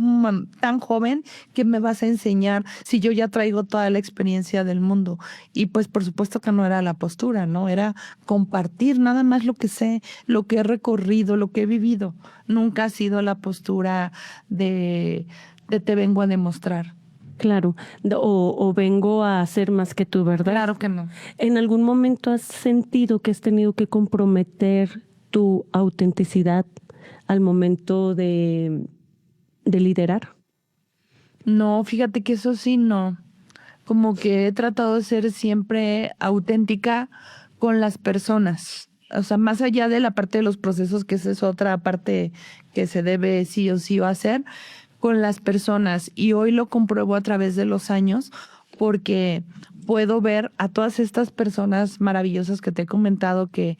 tan joven, ¿qué me vas a enseñar si yo ya traigo toda la experiencia del mundo? Y pues por supuesto que no era la postura, ¿no? Era compartir nada más lo que sé, lo que he recorrido, lo que he vivido. Nunca ha sido la postura de te vengo a demostrar. Claro, o vengo a hacer más que tú, ¿verdad? Claro que no. ¿En algún momento has sentido que has tenido que comprometer tu autenticidad al momento de liderar? No, fíjate que eso sí, no. Como que he tratado de ser siempre auténtica con las personas. O sea, más allá de la parte de los procesos, que esa es otra parte que se debe sí o sí hacer, con las personas. Y hoy lo compruebo a través de los años porque puedo ver a todas estas personas maravillosas que te he comentado que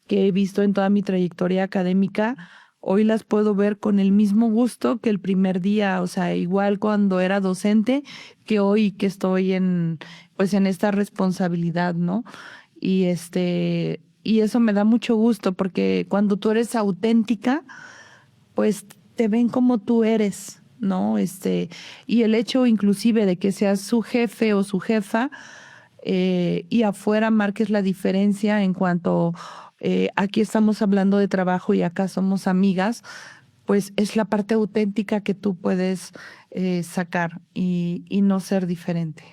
he visto en toda mi trayectoria académica. Hoy las puedo ver con el mismo gusto que el primer día, o sea, igual cuando era docente que hoy que estoy pues en esta responsabilidad, ¿no? Y y eso me da mucho gusto porque cuando tú eres auténtica, pues te ven como tú eres, ¿no? Y el hecho inclusive de que seas su jefe o su jefa y afuera marques la diferencia en cuanto aquí estamos hablando de trabajo y acá somos amigas, pues es la parte auténtica que tú puedes sacar y no ser diferente.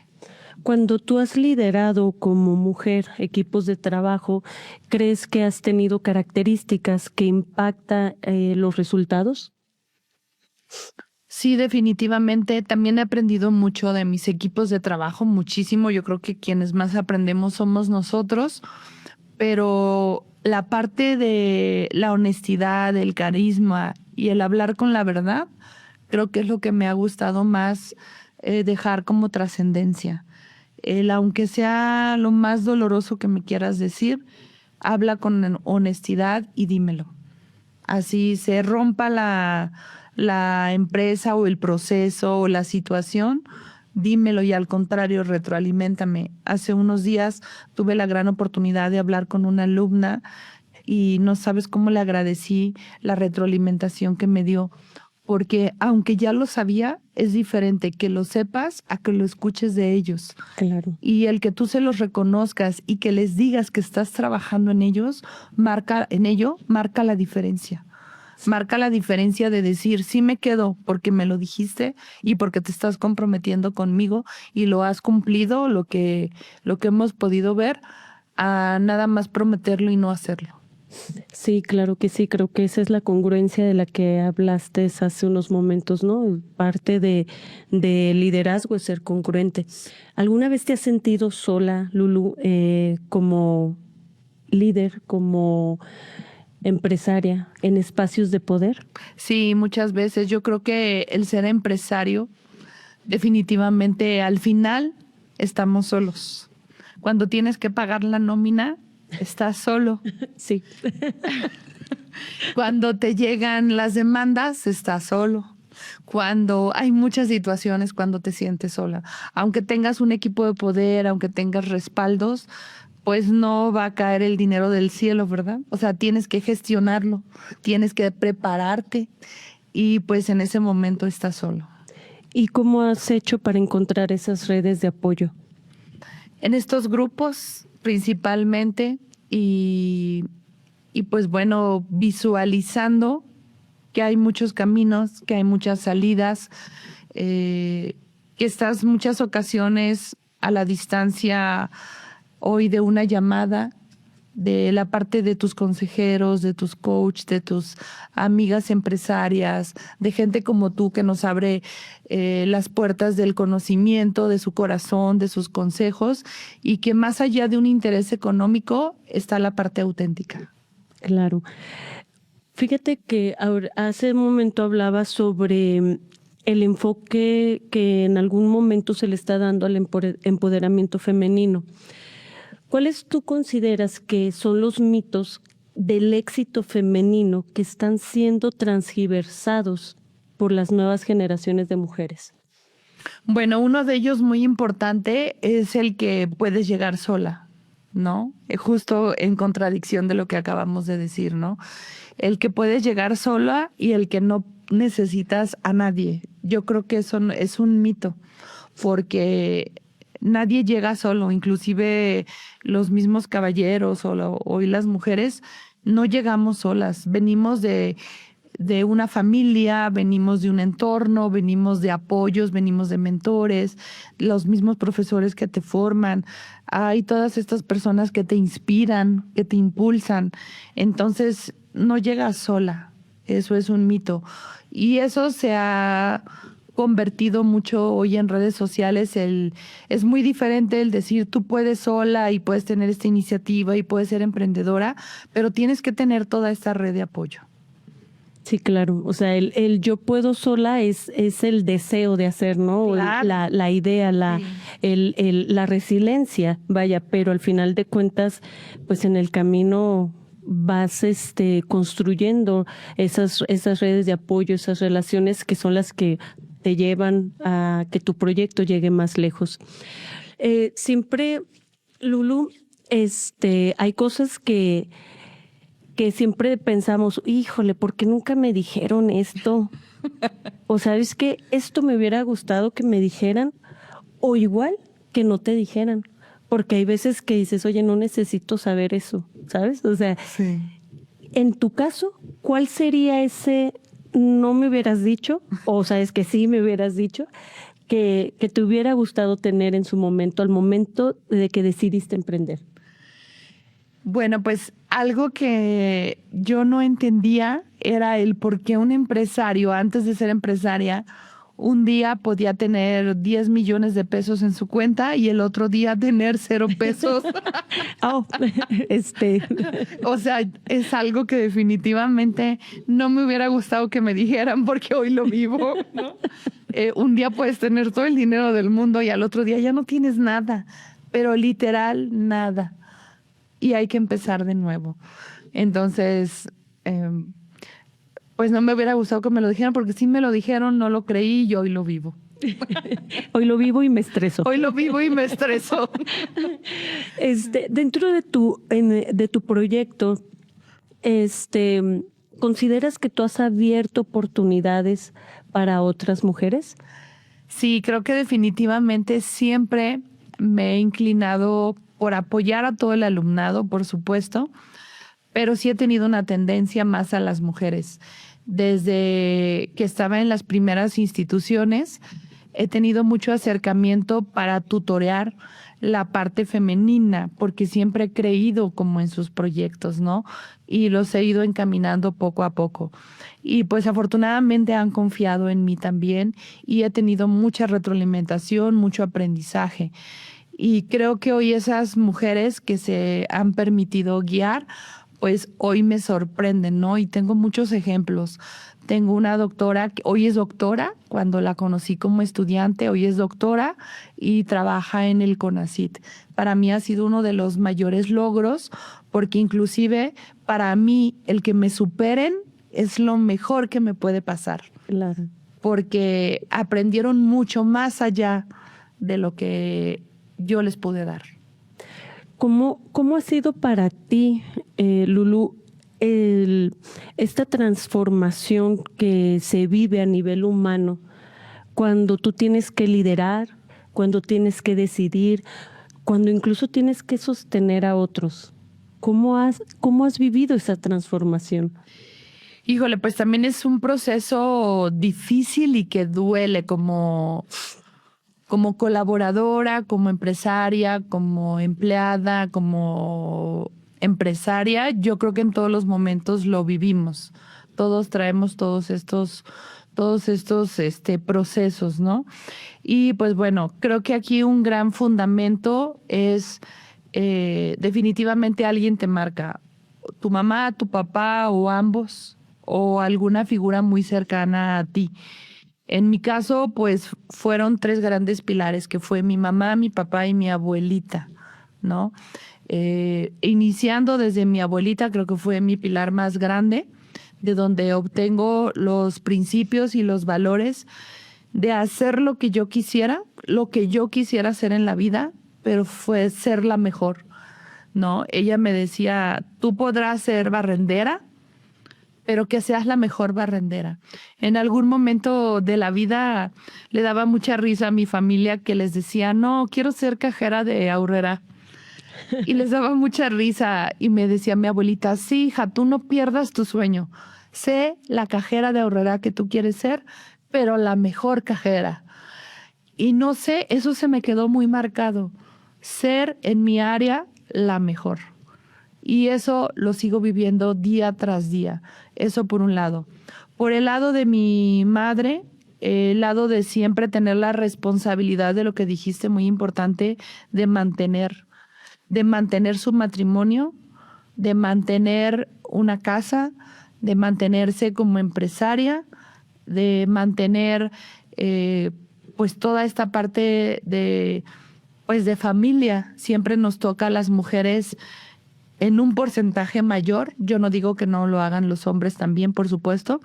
Cuando tú has liderado como mujer equipos de trabajo, ¿crees que has tenido características que impactan los resultados? Sí, definitivamente. También he aprendido mucho de mis equipos de trabajo, muchísimo. Yo creo que quienes más aprendemos somos nosotros, pero la parte de la honestidad, el carisma y el hablar con la verdad, creo que es lo que me ha gustado más dejar como trascendencia. Aunque sea lo más doloroso que me quieras decir, habla con honestidad y dímelo. Así se rompa la empresa o el proceso o la situación, dímelo y al contrario, retroaliméntame. Hace unos días tuve la gran oportunidad de hablar con una alumna y no sabes cómo le agradecí la retroalimentación que me dio, porque aunque ya lo sabía, es diferente que lo sepas a que lo escuches de ellos. Claro. Y el que tú se los reconozcas y que les digas que estás trabajando en ellos, marca la diferencia. Marca la diferencia de decir, sí me quedo porque me lo dijiste y porque te estás comprometiendo conmigo y lo has cumplido, lo que hemos podido ver, a nada más prometerlo y no hacerlo. Sí, claro que sí, creo que esa es la congruencia de la que hablaste hace unos momentos, ¿no? Parte de liderazgo es ser congruente. ¿Alguna vez te has sentido sola, Lulu, como líder, como empresaria en espacios de poder? Sí, muchas veces. Yo creo que el ser empresario, definitivamente al final estamos solos. Cuando tienes que pagar la nómina, estás solo. Sí. Cuando te llegan las demandas, estás solo. Cuando hay muchas situaciones cuando te sientes sola. Aunque tengas un equipo de poder, aunque tengas respaldos, pues no va a caer el dinero del cielo, ¿verdad? O sea, tienes que gestionarlo, tienes que prepararte y pues en ese momento estás solo. ¿Y cómo has hecho para encontrar esas redes de apoyo? En estos grupos principalmente y pues bueno, visualizando que hay muchos caminos, que hay muchas salidas, que estás muchas ocasiones a la distancia hoy de una llamada, de la parte de tus consejeros, de tus coaches, de tus amigas empresarias, de gente como tú que nos abre las puertas del conocimiento, de su corazón, de sus consejos, y que más allá de un interés económico está la parte auténtica. Claro. Fíjate que hace un momento hablaba sobre el enfoque que en algún momento se le está dando al empoderamiento femenino. ¿Cuáles tú consideras que son los mitos del éxito femenino que están siendo transgiversados por las nuevas generaciones de mujeres? Bueno, uno de ellos muy importante es el que puedes llegar sola, ¿no? Justo en contradicción de lo que acabamos de decir, ¿no? El que puedes llegar sola y el que no necesitas a nadie. Yo creo que eso es un mito, porque nadie llega solo, inclusive los mismos caballeros o las mujeres no llegamos solas, venimos de una familia, venimos de un entorno, venimos de apoyos, venimos de mentores, los mismos profesores que te forman, hay todas estas personas que te inspiran, que te impulsan, entonces no llegas sola, eso es un mito y eso se ha convertido mucho hoy en redes sociales. Es muy diferente el decir tú puedes sola y puedes tener esta iniciativa y puedes ser emprendedora, pero tienes que tener toda esta red de apoyo. Sí, claro. O sea, el yo puedo sola es el deseo de hacer, ¿no? Claro. La idea, Sí. la resiliencia, vaya, pero al final de cuentas, pues en el camino vas construyendo esas redes de apoyo, esas relaciones que son las que te llevan a que tu proyecto llegue más lejos. Siempre, Lulu, hay cosas que siempre pensamos, híjole, ¿por qué nunca me dijeron esto? O sabes que esto me hubiera gustado que me dijeran, o igual que no te dijeran, porque hay veces que dices, oye, no necesito saber eso, ¿sabes? O sea, Sí. En tu caso, ¿cuál sería ese no me hubieras dicho, o sabes que sí me hubieras dicho, que te hubiera gustado tener en su momento, al momento de que decidiste emprender? Bueno, pues algo que yo no entendía era el por qué un empresario, antes de ser empresaria, un día podía tener 10 millones de pesos en su cuenta y el otro día tener 0 pesos. Oh, O sea, es algo que definitivamente no me hubiera gustado que me dijeran porque hoy lo vivo, ¿no? Un día puedes tener todo el dinero del mundo y al otro día ya no tienes nada, pero literal nada. Y hay que empezar de nuevo. Entonces, pues no me hubiera gustado que me lo dijeran porque si me lo dijeron, no lo creí y hoy lo vivo. Hoy lo vivo y me estreso. Hoy lo vivo y me estreso. Dentro de tu proyecto, ¿Consideras que tú has abierto oportunidades para otras mujeres? Sí, creo que definitivamente siempre me he inclinado por apoyar a todo el alumnado, por supuesto, pero sí he tenido una tendencia más a las mujeres. Desde que estaba en las primeras instituciones, he tenido mucho acercamiento para tutorear la parte femenina, porque siempre he creído como en sus proyectos, ¿no? Y los he ido encaminando poco a poco. Y pues afortunadamente han confiado en mí también y he tenido mucha retroalimentación, mucho aprendizaje. Y creo que hoy esas mujeres que se han permitido guiar, pues hoy me sorprenden, ¿no? Y tengo muchos ejemplos. Tengo una doctora que hoy es doctora, cuando la conocí como estudiante, hoy es doctora y trabaja en el CONACYT. Para mí ha sido uno de los mayores logros, porque inclusive para mí el que me superen es lo mejor que me puede pasar. Claro. Porque aprendieron mucho más allá de lo que yo les pude dar. ¿Cómo ha sido para ti, Lulú, esta transformación que se vive a nivel humano cuando tú tienes que liderar, cuando tienes que decidir, cuando incluso tienes que sostener a otros? ¿Cómo has vivido esa transformación? Híjole, pues también es un proceso difícil y que duele como colaboradora, como empresaria, como empleada, como empresaria. Yo creo que en todos los momentos lo vivimos. Todos traemos todos estos procesos, ¿no? Y pues bueno, creo que aquí un gran fundamento es definitivamente alguien te marca, tu mamá, tu papá o ambos, o alguna figura muy cercana a ti. En mi caso, pues fueron 3 grandes pilares, que fue mi mamá, mi papá y mi abuelita, ¿no? Iniciando desde mi abuelita, creo que fue mi pilar más grande, de donde obtengo los principios y los valores de hacer lo que yo quisiera hacer en la vida, pero fue ser la mejor, ¿no? Ella me decía, tú podrás ser barrendera, pero que seas la mejor barrendera. En algún momento de la vida le daba mucha risa a mi familia que les decía, no, quiero ser cajera de Aurrera. Y les daba mucha risa y me decía mi abuelita, sí, hija, tú no pierdas tu sueño. Sé la cajera de Aurrera que tú quieres ser, pero la mejor cajera. Y no sé, eso se me quedó muy marcado. Ser en mi área la mejor. Y eso lo sigo viviendo día tras día. Eso por un lado. Por el lado de mi madre, el lado de siempre tener la responsabilidad de lo que dijiste, muy importante, de mantener su matrimonio, de mantener una casa, de mantenerse como empresaria, de mantener pues toda esta parte de familia. Siempre nos toca a las mujeres en un porcentaje mayor. Yo no digo que no lo hagan los hombres también, por supuesto,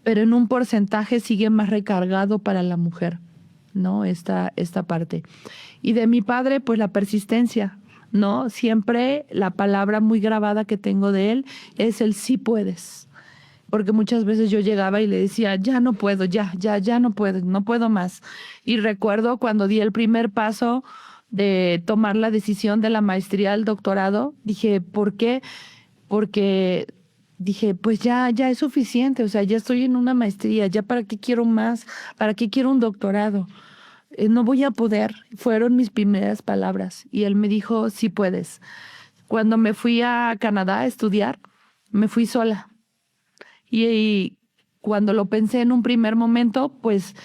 pero en un porcentaje sigue más recargado para la mujer, ¿no? Esta parte. Y de mi padre, pues la persistencia, ¿no? Siempre la palabra muy grabada que tengo de él es el sí puedes. Porque muchas veces yo llegaba y le decía, ya no puedo, ya no puedo, no puedo más. Y recuerdo cuando di el primer paso de tomar la decisión de la maestría al doctorado, dije, ¿por qué? Porque dije, pues ya es suficiente, o sea, ya estoy en una maestría, ya para qué quiero más, para qué quiero un doctorado. No voy a poder. Fueron mis primeras palabras. Y él me dijo, sí puedes. Cuando me fui a Canadá a estudiar, me fui sola. Y cuando lo pensé en un primer momento, pues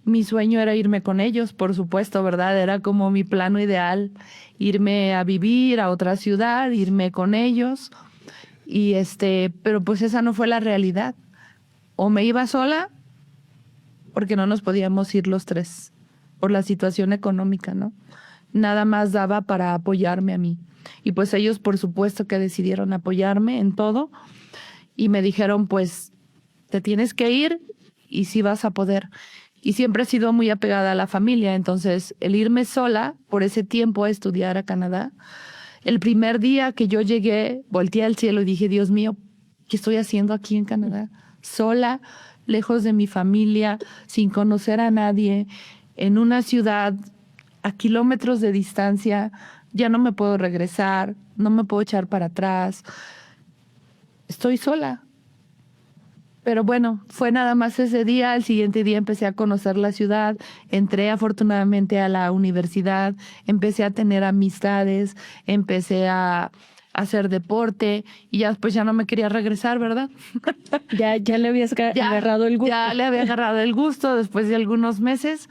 mi sueño era irme con ellos, por supuesto, ¿verdad? Era como mi plano ideal, irme a vivir a otra ciudad, irme con ellos. Y pero pues esa no fue la realidad. O me iba sola, porque no nos podíamos ir los 3, por la situación económica, ¿no? Nada más daba para apoyarme a mí. Y pues ellos, por supuesto, que decidieron apoyarme en todo. Y me dijeron, pues, te tienes que ir y sí vas a poder. Y siempre he sido muy apegada a la familia. Entonces, el irme sola por ese tiempo a estudiar a Canadá, el primer día que yo llegué, volteé al cielo y dije, Dios mío, ¿qué estoy haciendo aquí en Canadá? Sola, lejos de mi familia, sin conocer a nadie, en una ciudad a kilómetros de distancia, ya no me puedo regresar, no me puedo echar para atrás. Estoy sola. Pero bueno, fue nada más ese día. El siguiente día empecé a conocer la ciudad, entré afortunadamente a la universidad, empecé a tener amistades, empecé a hacer deporte y ya después ya no me quería regresar, ¿verdad? Ya le habías agarrado el gusto. Ya le había agarrado el gusto después de algunos meses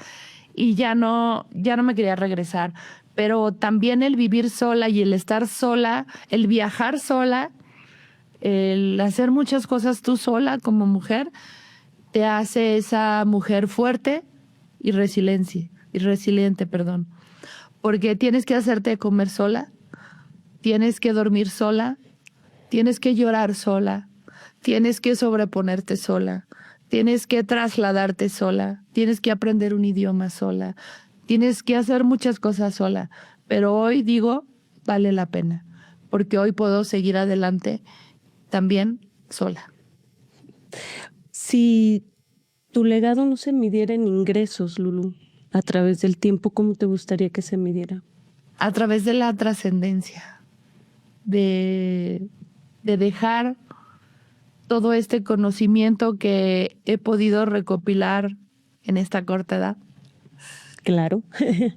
y ya no me quería regresar. Pero también el vivir sola y el estar sola, el viajar sola, el hacer muchas cosas tú sola como mujer, te hace esa mujer fuerte y resiliente, perdón. Porque tienes que hacerte de comer sola, tienes que dormir sola, tienes que llorar sola, tienes que sobreponerte sola, tienes que trasladarte sola, tienes que aprender un idioma sola, tienes que hacer muchas cosas sola. Pero hoy digo, vale la pena, porque hoy puedo seguir adelante también sola. Si tu legado no se midiera en ingresos, Lulú, a través del tiempo, ¿cómo te gustaría que se midiera? A través de la trascendencia, de dejar todo este conocimiento que he podido recopilar en esta corta edad. Claro.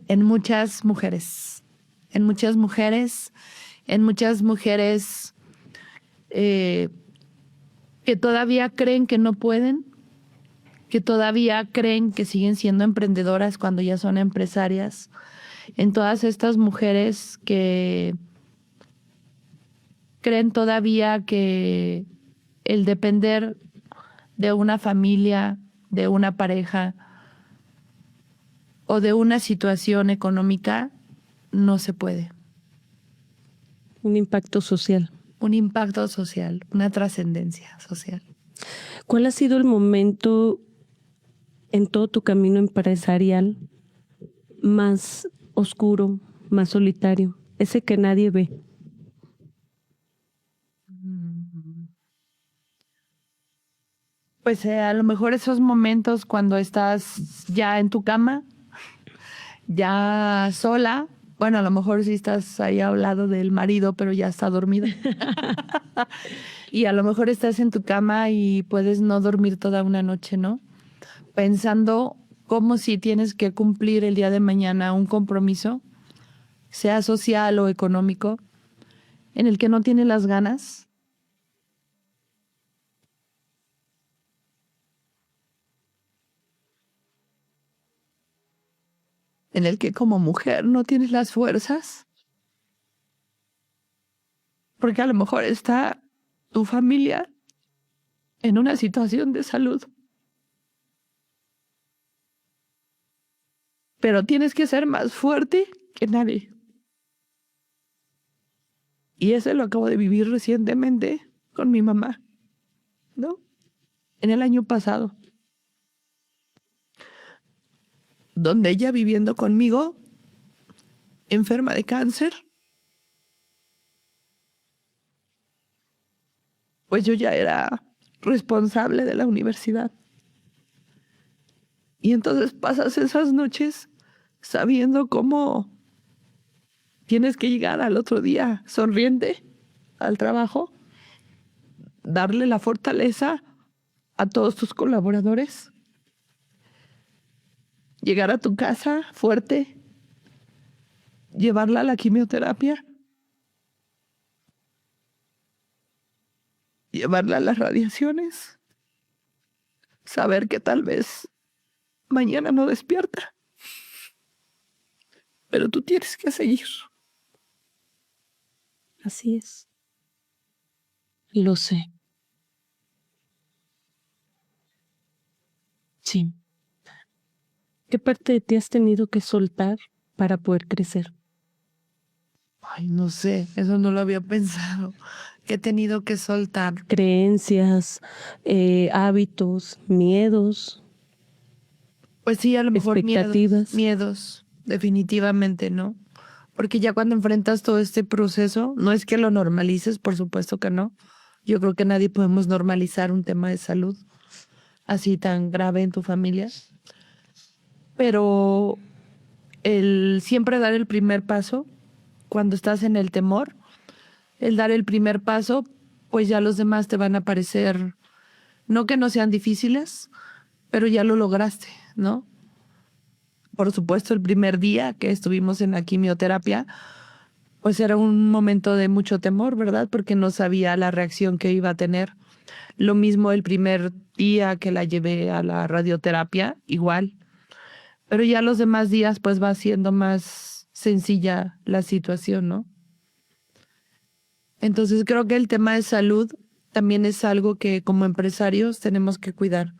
En muchas mujeres, en muchas mujeres, en muchas mujeres que todavía creen que no pueden, que todavía creen que siguen siendo emprendedoras cuando ya son empresarias, en todas estas mujeres que creen todavía que el depender de una familia, de una pareja o de una situación económica no se puede. Un impacto social. Un impacto social, una trascendencia social. ¿Cuál ha sido el momento en todo tu camino empresarial más oscuro, más solitario, ese que nadie ve? Pues a lo mejor esos momentos cuando estás ya en tu cama, ya sola. Bueno, a lo mejor sí estás ahí al lado del marido, pero ya está dormido. Y a lo mejor estás en tu cama y puedes no dormir toda una noche, ¿no? Pensando cómo si tienes que cumplir el día de mañana un compromiso, sea social o económico, en el que no tienes las ganas. En el que como mujer no tienes las fuerzas. Porque a lo mejor está tu familia en una situación de salud. Pero tienes que ser más fuerte que nadie. Y eso lo acabo de vivir recientemente con mi mamá, ¿no? En el año pasado. Donde ella viviendo conmigo, enferma de cáncer, pues yo ya era responsable de la universidad. Y entonces pasas esas noches sabiendo cómo tienes que llegar al otro día sonriente al trabajo, darle la fortaleza a todos tus colaboradores, llegar a tu casa fuerte, llevarla a la quimioterapia, llevarla a las radiaciones, saber que tal vez mañana no despierta, pero tú tienes que seguir. Así es. Lo sé. Sí. ¿Qué parte de ti has tenido que soltar para poder crecer? Ay, no sé, eso no lo había pensado. Que he tenido que soltar. Creencias, hábitos, miedos. Pues sí, a lo mejor expectativas. Miedos, definitivamente, ¿no? Porque ya cuando enfrentas todo este proceso, no es que lo normalices, por supuesto que no, Yo creo que nadie podemos normalizar un tema de salud así tan grave en tu familia, pero el siempre dar el primer paso cuando estás en el temor, el dar el primer paso, pues ya los demás te van a parecer, no que no sean difíciles, pero ya lo lograste, ¿no? Por supuesto, el primer día que estuvimos en la quimioterapia, pues era un momento de mucho temor, ¿verdad? Porque no sabía la reacción que iba a tener. Lo mismo el primer día que la llevé a la radioterapia, igual. Pero ya los demás días, pues va siendo más sencilla la situación, ¿no? Entonces creo que el tema de salud también es algo que como empresarios tenemos que cuidar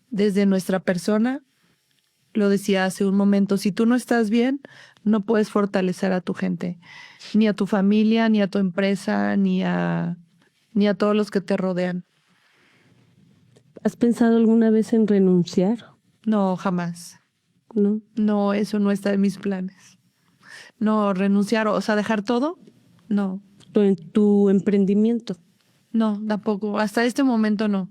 desde nuestra persona. Lo decía hace un momento, si tú no estás bien, no puedes fortalecer a tu gente, ni a tu familia, ni a tu empresa, ni a todos los que te rodean. ¿Has pensado alguna vez en renunciar? No, jamás. ¿No? No, eso no está en mis planes. No, renunciar, o sea, dejar todo, no. En tu emprendimiento. No, tampoco. Hasta este momento no.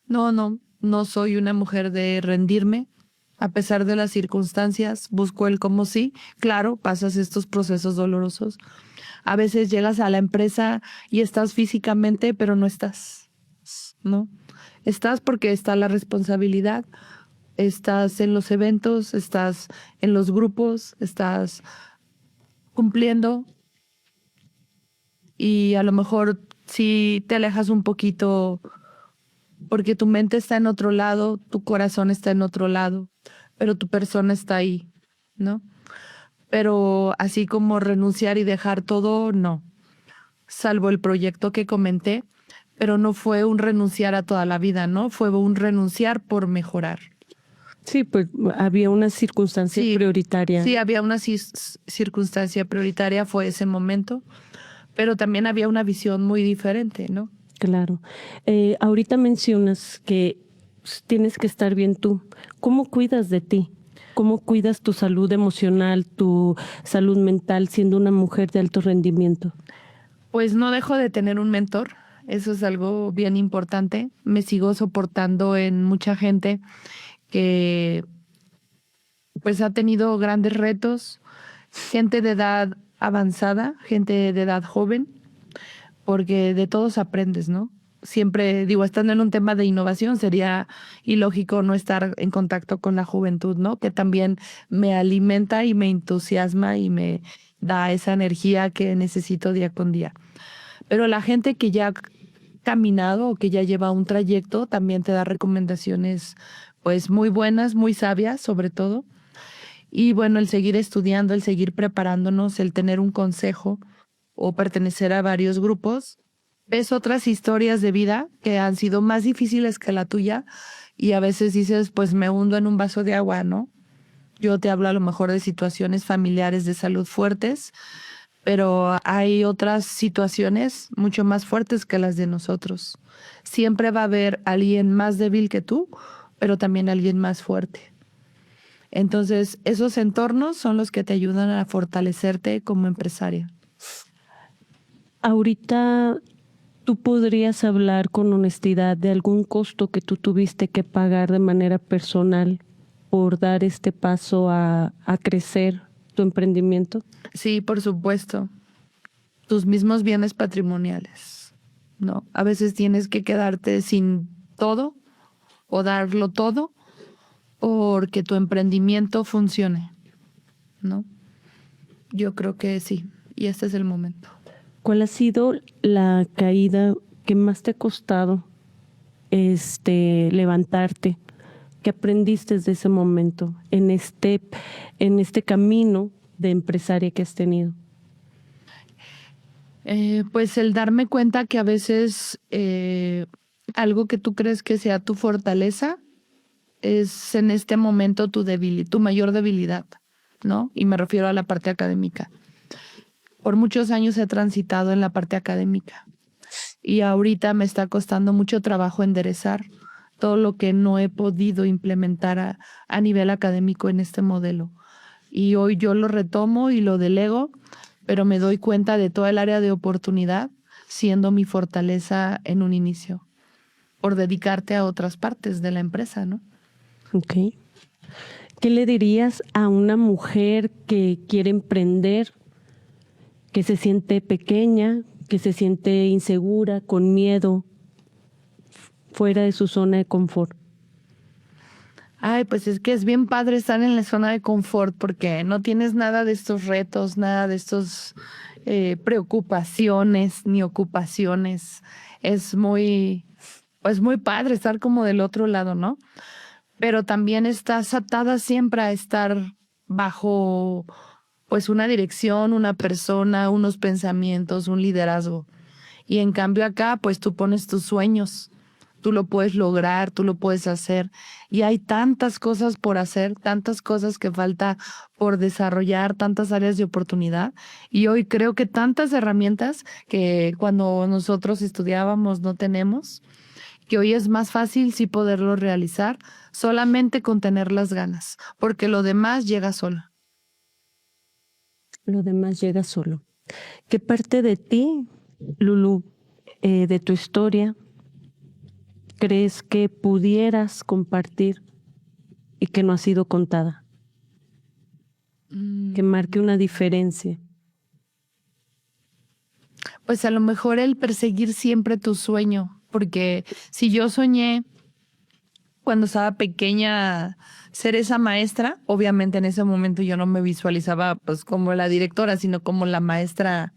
No soy una mujer de rendirme. A pesar de las circunstancias, busco el cómo sí. Claro, pasas estos procesos dolorosos. A veces llegas a la empresa y estás físicamente, pero no estás, ¿no? Estás porque está la responsabilidad. Estás en los eventos, estás en los grupos, estás cumpliendo y a lo mejor si te alejas un poquito porque tu mente está en otro lado, tu corazón está en otro lado, pero tu persona está ahí, ¿no? Pero así como renunciar y dejar todo, no. Salvo el proyecto que comenté, pero no fue un renunciar a toda la vida, ¿no? Fue un renunciar por mejorar. Sí, pues había una circunstancia prioritaria. Sí, había una circunstancia prioritaria, fue ese momento, pero también había una visión muy diferente, ¿no? Claro. Ahorita mencionas que tienes que estar bien tú. ¿Cómo cuidas de ti? ¿Cómo cuidas tu salud emocional, tu salud mental siendo una mujer de alto rendimiento? Pues no dejo de tener un mentor, eso es algo bien importante. Me sigo soportando en mucha gente que pues ha tenido grandes retos, gente de edad avanzada, gente de edad joven, porque de todos aprendes, ¿no? Siempre digo, estando en un tema de innovación, sería ilógico no estar en contacto con la juventud, ¿no? Que también me alimenta y me entusiasma y me da esa energía que necesito día con día. Pero la gente que ya ha caminado o que ya lleva un trayecto también te da recomendaciones pues muy buenas, muy sabias sobre todo. Y bueno, el seguir estudiando, el seguir preparándonos, el tener un consejo o pertenecer a varios grupos, ves otras historias de vida que han sido más difíciles que la tuya y a veces dices, pues me hundo en un vaso de agua, ¿no? Yo te hablo a lo mejor de situaciones familiares de salud fuertes, pero hay otras situaciones mucho más fuertes que las de nosotros. Siempre va a haber alguien más débil que tú, pero también alguien más fuerte. Entonces, esos entornos son los que te ayudan a fortalecerte como empresaria. Ahorita tú podrías hablar con honestidad de algún costo que tú tuviste que pagar de manera personal por dar este paso a crecer tu emprendimiento. Sí, por supuesto. Tus mismos bienes patrimoniales, ¿no? A veces tienes que quedarte sin todo o darlo todo porque tu emprendimiento funcione, ¿no? Yo creo que sí, y este es el momento. ¿Cuál ha sido la caída que más te ha costado levantarte? ¿Qué aprendiste desde ese momento en este camino de empresaria que has tenido? Pues el darme cuenta que a veces algo que tú crees que sea tu fortaleza es en este momento tu mayor debilidad, ¿no? Y me refiero a la parte académica. Por muchos años he transitado en la parte académica y ahorita me está costando mucho trabajo enderezar todo lo que no he podido implementar a nivel académico en este modelo. Y hoy yo lo retomo y lo delego, pero me doy cuenta de toda el área de oportunidad, siendo mi fortaleza en un inicio, por dedicarte a otras partes de la empresa, ¿no? Ok. ¿Qué le dirías a una mujer que quiere emprender, que se siente pequeña, que se siente insegura, con miedo, fuera de su zona de confort? Ay, pues es que es bien padre estar en la zona de confort porque no tienes nada de estos retos, nada de estos preocupaciones ni ocupaciones. Pues muy padre estar como del otro lado, ¿no? Pero también estás atada siempre a estar bajo pues una dirección, una persona, unos pensamientos, un liderazgo. Y en cambio acá pues tú pones tus sueños, tú lo puedes lograr, tú lo puedes hacer. Y hay tantas cosas por hacer, tantas cosas que falta por desarrollar, tantas áreas de oportunidad. Y hoy creo que tantas herramientas que cuando nosotros estudiábamos no tenemos, que hoy es más fácil sí poderlo realizar solamente con tener las ganas, porque lo demás llega solo. Lo demás llega solo. ¿Qué parte de ti, Lulu, de tu historia, crees que pudieras compartir y que no ha sido contada? Que marque una diferencia. Pues a lo mejor el perseguir siempre tu sueño, porque si yo soñé cuando estaba pequeña ser esa maestra, obviamente en ese momento yo no me visualizaba pues como la directora, sino como la maestra,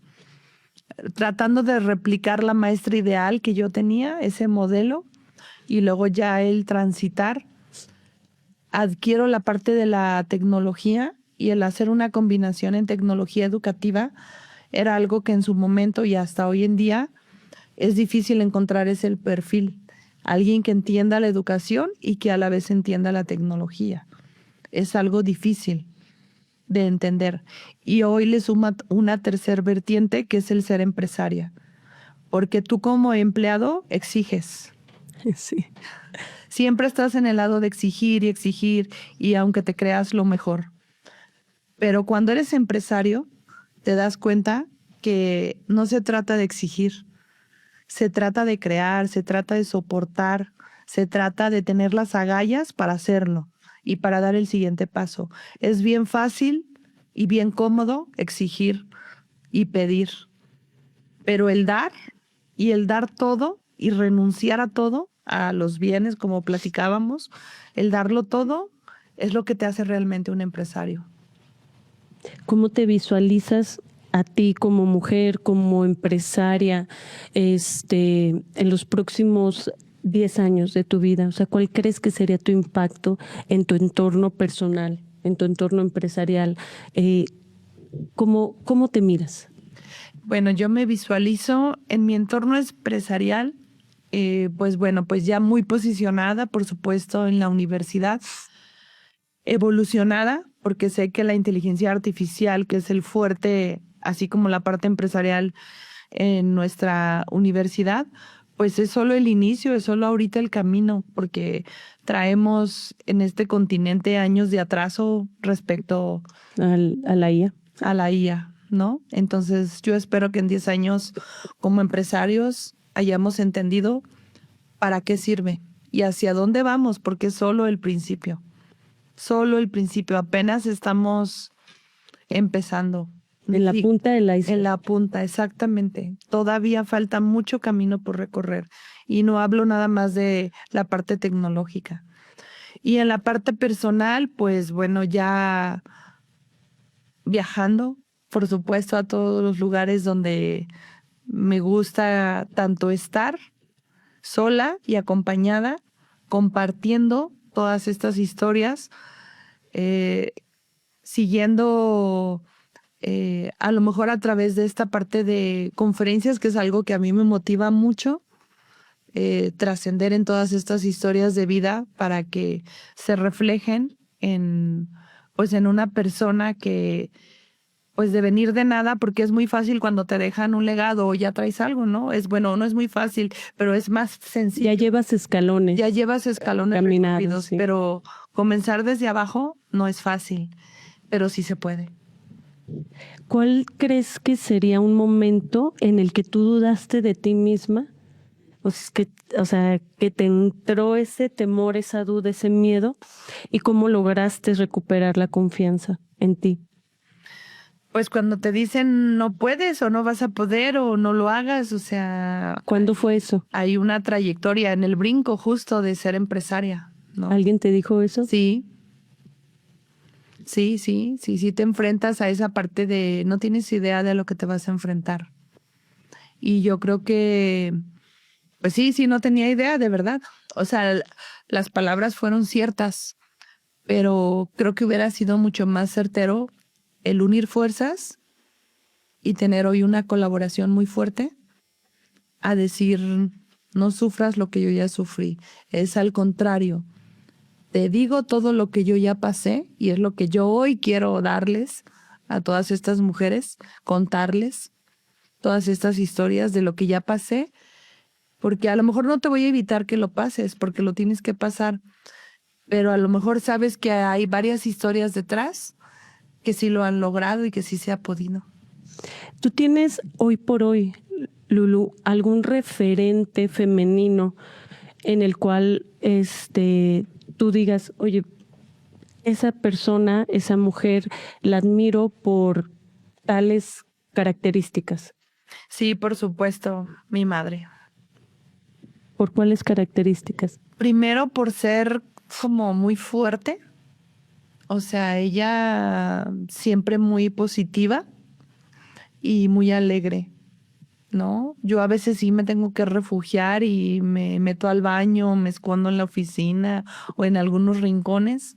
tratando de replicar la maestra ideal que yo tenía, ese modelo, y luego ya el transitar. Adquiero la parte de la tecnología y el hacer una combinación en tecnología educativa era algo que en su momento y hasta hoy en día es difícil encontrar ese perfil. Alguien que entienda la educación y que a la vez entienda la tecnología. Es algo difícil de entender. Y hoy le suma una tercer vertiente que es el ser empresaria. Porque tú como empleado exiges. Sí. Siempre estás en el lado de exigir y aunque te creas lo mejor. Pero cuando eres empresario, te das cuenta que no se trata de exigir, se trata de crear, se trata de soportar, se trata de tener las agallas para hacerlo y para dar el siguiente paso. Es bien fácil y bien cómodo exigir y pedir, pero el dar y el dar todo y renunciar a todo, a los bienes como platicábamos, el darlo todo es lo que te hace realmente un empresario. ¿Cómo te visualizas a ti como mujer, como empresaria, en los próximos 10 años de tu vida? O sea, ¿cuál crees que sería tu impacto en tu entorno personal, en tu entorno empresarial? ¿Cómo te miras? Bueno, yo me visualizo en mi entorno empresarial, pues ya muy posicionada, por supuesto, en la universidad, evolucionada, porque sé que la inteligencia artificial, que es el fuerte, así como la parte empresarial en nuestra universidad, pues es solo el inicio, es solo ahorita el camino, porque traemos en este continente años de atraso respecto A la IA. a la IA, ¿no? Entonces yo espero que en 10 años como empresarios hayamos entendido para qué sirve y hacia dónde vamos, porque es solo el principio. Solo el principio, apenas estamos empezando. En la punta del iceberg. En la punta, exactamente. Todavía falta mucho camino por recorrer. Y no hablo nada más de la parte tecnológica. Y en la parte personal, pues bueno, ya viajando, por supuesto, a todos los lugares donde me gusta tanto estar sola y acompañada, compartiendo todas estas historias, siguiendo a lo mejor a través de esta parte de conferencias, que es algo que a mí me motiva mucho, trascender en todas estas historias de vida para que se reflejen en una persona que pues de venir de nada, porque es muy fácil cuando te dejan un legado o ya traes algo, ¿no? No es muy fácil, pero es más sencillo. Ya llevas escalones. Ya llevas escalones caminados, sí. pero comenzar desde abajo no es fácil, pero sí se puede. ¿Cuál crees que sería un momento en el que tú dudaste de ti misma? O sea, que te entró ese temor, esa duda, ese miedo, y cómo lograste recuperar la confianza en ti. Pues cuando te dicen no puedes o no vas a poder o no lo hagas, o sea, ¿Cuándo fue eso? hay una trayectoria en el brinco justo de ser empresaria, ¿no? ¿Alguien te dijo eso? Sí. Sí, te enfrentas a esa parte de no tienes idea de lo que te vas a enfrentar. Y yo creo que, pues sí, no tenía idea, de verdad. O sea, las palabras fueron ciertas, pero creo que hubiera sido mucho más certero el unir fuerzas y tener hoy una colaboración muy fuerte a decir, no sufras lo que yo ya sufrí. Es al contrario. Te digo todo lo que yo ya pasé y es lo que yo hoy quiero darles a todas estas mujeres, contarles todas estas historias de lo que ya pasé, porque a lo mejor no te voy a evitar que lo pases, porque lo tienes que pasar, pero a lo mejor sabes que hay varias historias detrás que sí lo han logrado y que sí se ha podido. ¿Tú tienes hoy por hoy, Lulu, algún referente femenino en el cual tú digas, oye, esa persona, esa mujer, la admiro por tales características? Sí, por supuesto, mi madre. ¿Por cuáles características? Primero por ser como muy fuerte, o sea, ella siempre muy positiva y muy alegre, ¿no? Yo a veces sí me tengo que refugiar y me meto al baño, me escondo en la oficina o en algunos rincones.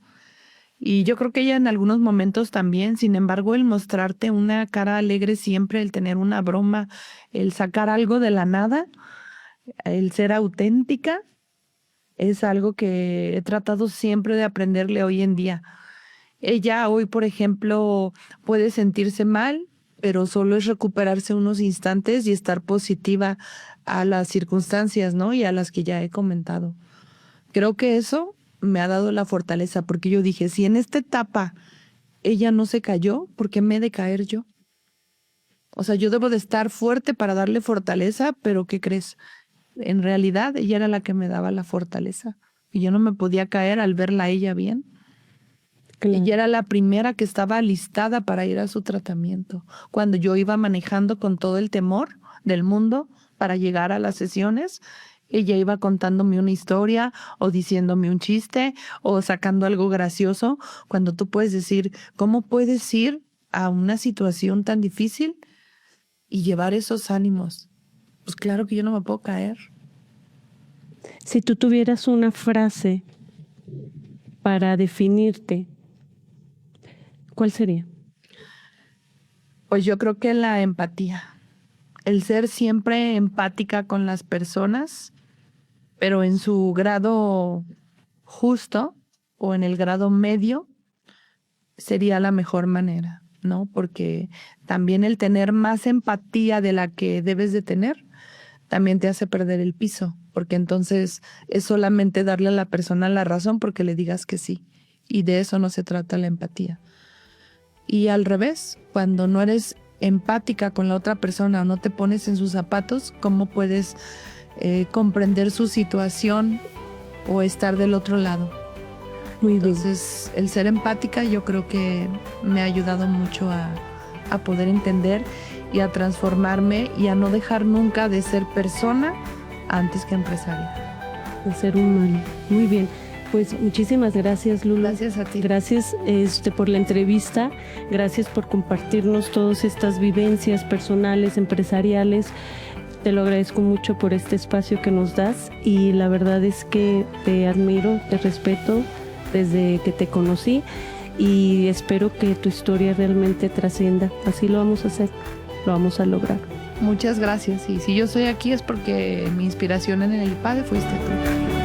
Y yo creo que ella en algunos momentos también, sin embargo, el mostrarte una cara alegre siempre, el tener una broma, el sacar algo de la nada, el ser auténtica, es algo que he tratado siempre de aprenderle hoy en día. Ella hoy, por ejemplo, puede sentirse mal, pero solo es recuperarse unos instantes y estar positiva a las circunstancias, ¿no? Y a las que ya he comentado. Creo que eso me ha dado la fortaleza, porque yo dije, si en esta etapa ella no se cayó, ¿por qué me he de caer yo? O sea, yo debo de estar fuerte para darle fortaleza, pero ¿qué crees? En realidad ella era la que me daba la fortaleza y yo no me podía caer al verla a ella bien. Claro. Ella era la primera que estaba alistada para ir a su tratamiento. Cuando yo iba manejando con todo el temor del mundo para llegar a las sesiones, ella iba contándome una historia o diciéndome un chiste o sacando algo gracioso. Cuando tú puedes decir, ¿cómo puedes ir a una situación tan difícil y llevar esos ánimos? Pues claro que yo no me puedo caer. Si tú tuvieras una frase para definirte, ¿cuál sería? Pues yo creo que la empatía. El ser siempre empática con las personas, pero en su grado justo o en el grado medio sería la mejor manera, ¿no? Porque también el tener más empatía de la que debes de tener también te hace perder el piso, porque entonces es solamente darle a la persona la razón porque le digas que sí, y de eso no se trata la empatía. Y al revés, cuando no eres empática con la otra persona o no te pones en sus zapatos, ¿cómo puedes comprender su situación o estar del otro lado? Muy bien. Entonces, el ser empática yo creo que me ha ayudado mucho a poder entender y a transformarme y a no dejar nunca de ser persona antes que empresaria. De ser humano. Muy bien. Pues muchísimas gracias, Lulu. Gracias a ti. Gracias por la entrevista. Gracias por compartirnos todas estas vivencias personales, empresariales. Te lo agradezco mucho por este espacio que nos das y la verdad es que te admiro, te respeto desde que te conocí y espero que tu historia realmente trascienda. Así lo vamos a hacer, lo vamos a lograr. Muchas gracias. Y si yo estoy aquí es porque mi inspiración en el IPADE fuiste tú.